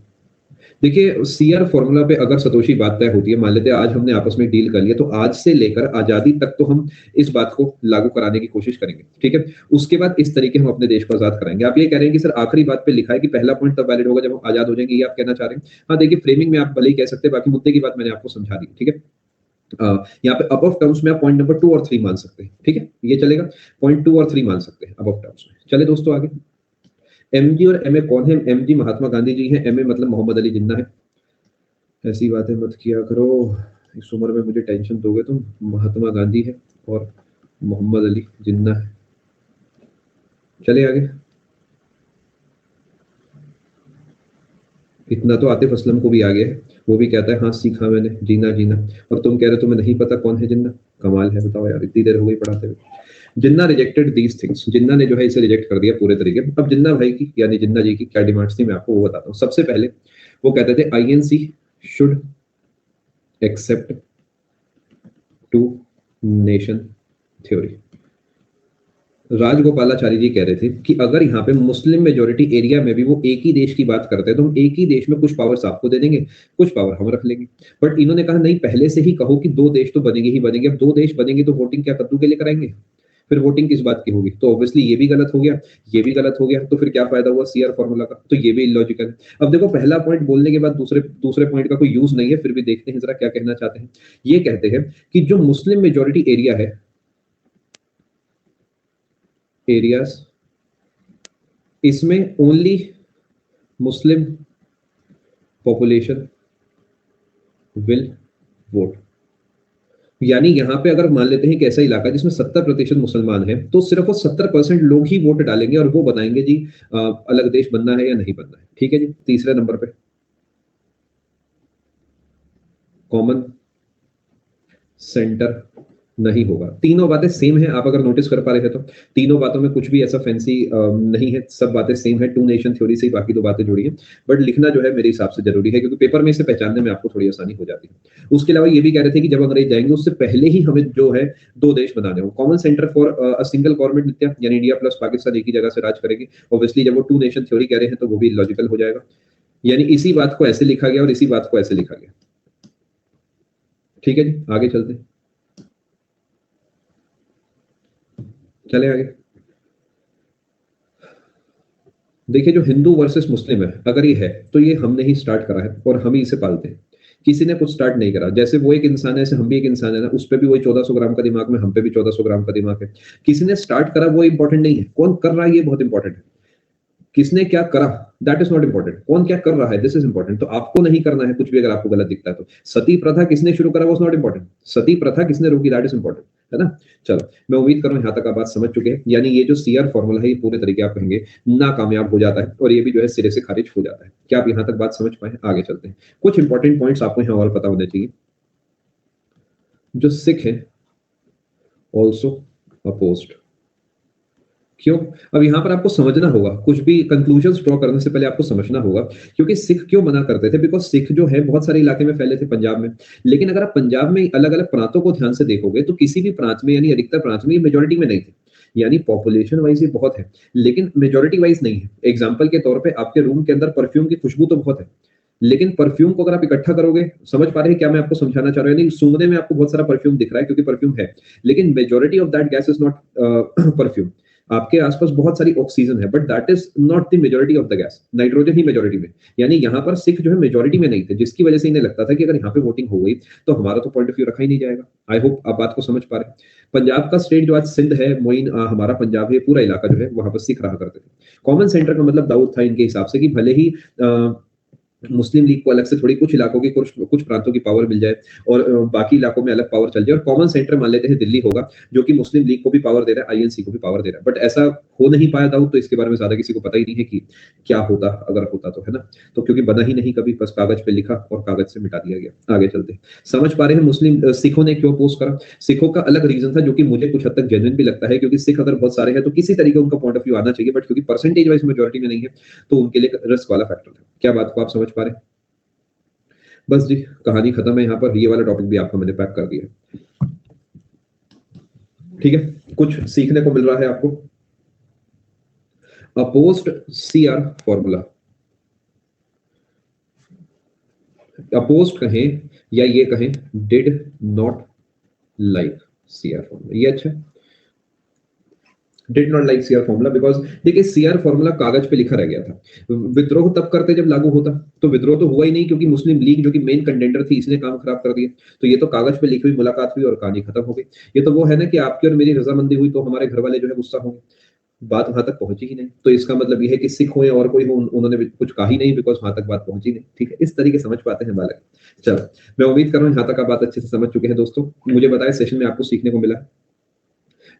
देखिए सीआर फॉर्मूला पे अगर सतोशी बात तय होती है, मान लेते हैं आज हमने आपस में डील कर लिया, तो आज से लेकर आजादी तक तो हम इस बात को लागू कराने की कोशिश करेंगे। ठीक है, उसके बाद इस तरीके हम अपने देश को आजाद कराएंगे। आप ये कह रहे हैं कि सर आखिरी बात पे लिखा है कि पहला पॉइंट तब वैलिड होगा जब हम आजाद हो जाएंगे, ये आप कहना चाह रहे हैं? हाँ देखिए, फ्रेमिंग में आप भले ही कह सकते हैं, बाकी मुद्दे की बात मैंने आपको समझा दी। ठीक है, यहाँ पे अबव टर्म्स में आप पॉइंट नंबर 2 और 3 मान सकते हैं। ठीक है, ये चलेगा, पॉइंट 2 और 3 मान सकते हैं अबव टर्म्स में। चले दोस्तों आगे, एमजी और एमए कौन है? एमजी महात्मा गांधी जी हैं, एमए मतलब मोहम्मद अली जिन्ना है। ऐसी बातें मत किया करो, इस उम्र में मुझे टेंशन दोगे तुम। महात्मा गांधी है और मोहम्मद अली जिन्ना है। चले आगे, इतना तो आतिफ असलम को भी आ गया है। वो भी कहता है हाँ सीखा मैंने जीना जीना, और तुम कह रहे हो तुम्हें नहीं पता कौन है जिन्ना। कमाल है, बताओ यार, इतनी देर हो गई पढ़ाते हुए। जिन्ना रिजेक्टेड दीज थिंग्स, जिन्ना ने जो है इसे रिजेक्ट कर दिया पूरे तरीके। अब जिन्ना भाई की यानी जिन्ना जी की क्या डिमांड्स थी मैं आपको वो बताता हूँ। सबसे पहले वो कहते थे INC should accept two nation theory. Rajagopalachari ji कह रहे थे कि अगर यहाँ पे मुस्लिम मेजोरिटी एरिया में भी वो एक ही देश की बात करते हैं तो हम एक ही देश में कुछ पावर्स आपको दे देंगे, कुछ पावर हम रख लेंगे। बट इन्होंने कहा नहीं, पहले से ही कहो कि दो देश तो बनेंगे ही बनेंगे। अब दो देश बनेंगे तो वोटिंग क्या कद्दू के लिए कराएंगे? फिर वोटिंग किस बात की होगी? तो ऑब्वियसली ये भी गलत हो गया, ये भी गलत हो गया, तो फिर क्या फायदा हुआ सीआर फॉर्मूला का? तो ये भी इलॉजिकल है। अब देखो, पहला पॉइंट बोलने के बाद दूसरे दूसरे पॉइंट का कोई यूज नहीं है, फिर भी देखते हैं जरा क्या कहना चाहते हैं। ये कहते हैं कि जो मुस्लिम मेजोरिटी एरिया है, एरियाज, इसमें only Muslim population will vote. यानी यहां पे अगर मान लेते हैं कि ऐसा इलाका जिसमें 70% मुसलमान है, तो सिर्फ वो 70% लोग ही वोट डालेंगे और वो बताएंगे जी अलग देश बनना है या नहीं बनना है। ठीक है जी। तीसरे नंबर पे कॉमन सेंटर नहीं होगा। तीनों बातें सेम है, आप अगर नोटिस कर पा रहे हैं तो तीनों बातों में कुछ भी ऐसा फैंसी नहीं है, सब बातें सेम है। टू नेशन थ्योरी से ही बाकी दो बातें जुड़ी हैं, बट लिखना जो है मेरे हिसाब से जरूरी है, क्योंकि पेपर में इसे पहचानने में आपको थोड़ी आसानी हो जाती है। उसके अलावा ये भी कह रहे थे कि जब अंग्रेज जाएंगे उससे पहले ही हमें जो है दो देश बनाने हो। Common centre for a single government नित्या, यानी इंडिया प्लस पाकिस्तान एक ही जगह से राज करेगी। ऑब्वियसली जब वो टू नेशन थ्योरी कह रहे हैं तो वो भी लॉजिकल हो जाएगा। यानी इसी बात को ऐसे लिखा गया और इसी बात को ऐसे लिखा गया। ठीक है जी, आगे चलते हैं, चले आगे। देखिए, जो हिंदू वर्सेस मुस्लिम है, अगर ये है तो ये हमने ही स्टार्ट करा है और हम ही इसे पालते हैं। किसी ने कुछ स्टार्ट नहीं करा। जैसे वो एक इंसान है, ऐसे हम भी एक इंसान है ना, उस पे भी वही 1400 ग्राम का दिमाग में, हम पे भी 1400 ग्राम का दिमाग है। किसी ने स्टार्ट करा वो इंपॉर्टेंट नहीं है, कौन कर रहा है ये बहुत इंपॉर्टेंट है। किसने क्या करा दैट इज नॉट इंपॉर्टेंट, कौन क्या कर रहा है दिस इज इंपॉर्टेंट। तो आपको नहीं करना है कुछ भी, अगर आपको गलत दिखता है तो। सती प्रथा किसने शुरू करा वो नॉट इंपॉर्टेंट, सती प्रथा किसने रोकी दैट इज इंपॉर्टेंट, है ना। चलो, मैं उम्मीद कर रहा हूं यहां तक आप बात समझ चुके हैं। यानी ये जो सीआर फॉर्मूला है ये पूरे तरीके आप कहेंगे नाकामयाब हो जाता है और ये भी जो है सिरे से खारिज हो जाता है। क्या आप यहां तक बात समझ पाए? आगे चलते हैं। कुछ इंपॉर्टेंट पॉइंट्स आपको यहां और पता होने चाहिए। जो सिख है ऑल्सो अपोज्ड। क्यों? अब यहां पर आपको समझना होगा, कुछ भी कंक्लूजन्स ड्रॉ करने से पहले आपको समझना होगा क्योंकि सिख क्यों मना करते थे। बिकॉज सिख जो है बहुत सारे इलाके में फैले थे पंजाब में, लेकिन अगर आप पंजाब में अलग अलग प्रांतों को ध्यान से देखोगे तो किसी भी प्रांत में यानी अधिकतर प्रांत में ये मेजोरिटी में नहीं थे। यानी पॉपुलेशन वाइज ये बहुत है लेकिन मेजोरिटी वाइज नहीं है। एग्जाम्पल के तौर पर आपके रूम के अंदर परफ्यूम की खुशबू तो बहुत है, लेकिन परफ्यूम को अगर आप इकट्ठा करोगे, समझ पा रहे हैं क्या मैं आपको समझाना चाह रहा हूँ? यानी सूंघने में आपको बहुत सारा परफ्यूम दिख रहा है क्योंकि परफ्यूम है, लेकिन majority of that gas is not perfume. आपके आसपास बहुत सारी ऑक्सीजन है but that is not the majority of the gas, nitrogen he majority में। यानी यहाँ पर सिख जो है मेजोरिटी में नहीं थे, जिसकी वजह से इन्हें लगता था कि अगर यहाँ पे वोटिंग हो गई तो हमारा तो पॉइंट ऑफ व्यू रखा ही नहीं जाएगा। आई होप आप बात को समझ पा रहे हैं। पंजाब का स्टेट जो आज सिंध है, मोइन हमारा पंजाब है, पूरा इलाका जो है वहां पर सिख रहा करते थे। कॉमन सेंटर का मतलब दाऊद था इनके हिसाब से कि भले ही मुस्लिम लीग को अलग से थोड़ी कुछ इलाकों की कुछ प्रांतों की पावर मिल जाए और बाकी इलाकों में अलग पावर चल जाए, और कॉमन सेंटर मान लेते हैं दिल्ली होगा जो कि मुस्लिम लीग को भी पावर दे रहा है, आईएनसी को भी पावर दे रहा है। बट ऐसा हो नहीं पाया दाऊद, तो इसके बारे में ज्यादा किसी को पता ही नहीं है कि क्या होता अगर होता तो, है ना। तो क्योंकि बना ही नहीं कभी, बस कागज पे लिखा और कागज से मिटा दिया गया। आगे चलते समझ पा रहे हैं मुस्लिम सिखों ने क्यों अपोज करा। सिखों का अलग रीजन था जो कि मुझे कुछ हद तक जेन्युइन भी लगता है, क्योंकि सिख अगर बहुत सारे हैं तो किसी तरीके उनका पॉइंट ऑफ व्यू आना चाहिए, बट क्योंकि परसेंटेज वाइज मेजोरिटी में नहीं है तो उनके लिए रिस्क वाला फैक्टर था। क्या बात को आप समझ पा रहे हैं? बस जी, कहानी खत्म है यहाँ पर। ये वाला टॉपिक भी आपको मैंने पैक कर दिया। ठीक है, कुछ सीखने को मिल रहा है आपको। अपोज्ड सीआर फॉर्मूला, अपोज्ड कहें या ये कहें did not like CR formula, ये अच्छा है। Did not like CR formula because देखिए सीआर फॉर्मूला कागज पे लिखा रह गया था। विद्रोह तब करते जब लागू होता, तो विद्रोह तो हुआ ही नहीं क्योंकि मुस्लिम लीग जो कि मेन कंटेंडर थी इसने काम खराब कर दिया। तो ये तो कागज पे लिखी हुई मुलाकात हुई और कहानी खत्म हो गई। ये तो वो है ना कि आपकी और मेरी रजामंदी हुई तो हमारे घर वाले जो है गुस्सा होंगे, बात वहां तक पहुंची ही नहीं। तो इसका मतलब ये है कि सिख हुए और कोई हो, उन्होंने कुछ कहा ही नहीं बिकॉज वहां तक बात पहुंची नहीं। ठीक है, इस तरीके समझ पाते हैं बालक। चलो, मैं उम्मीद कर रहा हूँ यहाँ तक आप बात अच्छे से समझ चुके हैं। दोस्तों मुझे बताया सेशन में आपको सीखने को मिला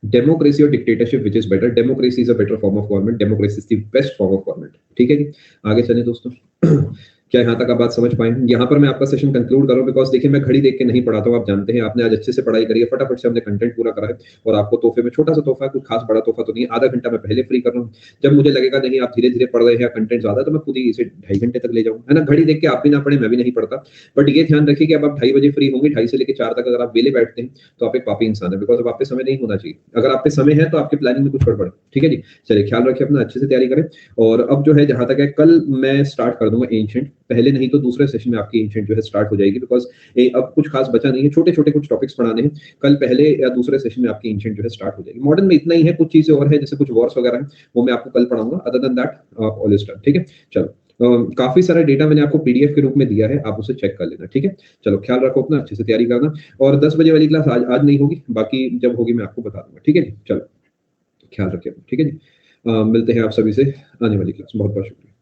डेमोक्रेसी और dictatorship which is better. Democracy is a better form of government, democracy is the best form of government. ठीक है जी, आगे चले दोस्तों। क्या यहाँ तक आप बात समझ पाए? यहाँ पर मैं आपका सेशन कंक्लूड कर रहा हूँ बिकॉज़ देखिए मैं घड़ी देख के नहीं पढ़ाता हूँ, आप जानते हैं, आपने आज अच्छे से पढ़ाई करी है, फटाफट से हमने कंटेंट पूरा करा है और आपको तोहफे में छोटा-सा तोहफा है, कुछ खास बड़ा तोहफा तो नहीं है, आधा घंटा मैं पहले फ्री कर रहा हूँ। जब मुझे लगेगा नहीं आप धीरे-धीरे पढ़ रहे हैं या कंटेंट ज़्यादा है, तो मैं खुद ही इसे ढाई घंटे तक ले जाऊँगा, है ना? घड़ी देख के आप भी ना पढ़ें, मैं भी नहीं पढ़ता। बट ये ध्यान रखिए कि अब आप ढाई बजे फ्री होंगे, ढाई से लेके 4 तक अगर आप वेले बैठते हैं, तो आप एक पापी इंसान हैं बिकॉज़ अब आप पे समय नहीं होना चाहिए। अगर आप पे समय है, तो आपकी प्लानिंग में कुछ गड़बड़ है। ठीक है जी? चलिए ख्याल रखिए अपना, अच्छे से तैयारी करें और अब जो है जहाँ तक है कल मैं स्टार्ट कर दूँगा एंशिएंट, पहले नहीं तो दूसरे सेशन में आपकी एंशिएंट जो है स्टार्ट हो जाएगी बिकॉज़ अब कुछ खास बचा नहीं है, छोटे-छोटे कुछ टॉपिक्स पढ़ाने हैं। कल पहले या दूसरे सेशन में आपकी एंशिएंट जो है स्टार्ट हो जाएगी। मॉडर्न में इतना ही है, कुछ चीज़ें और हैं जैसे कुछ वॉर्स वगैरह हैं, वो मैं आपको कल पढ़ाऊँगा। Other than that all is done, ठीक है? चलो काफ़ी सारा डेटा मैंने आपको पीडीएफ के रूप में दिया है, आप उसे चेक कर लेना, ठीक है? चलो ख्याल रखो अपना, अच्छे से तैयारी करना और 10 बजे वाली क्लास आज नहीं होगी, बाकी जब होगी मैं आपको बता दूँगा, ठीक है जी? चलो, ख्याल रखिए अपना, ठीक है जी? मिलते हैं आप सभी से आने वाली क्लास में। बहुत-बहुत शुक्रिया।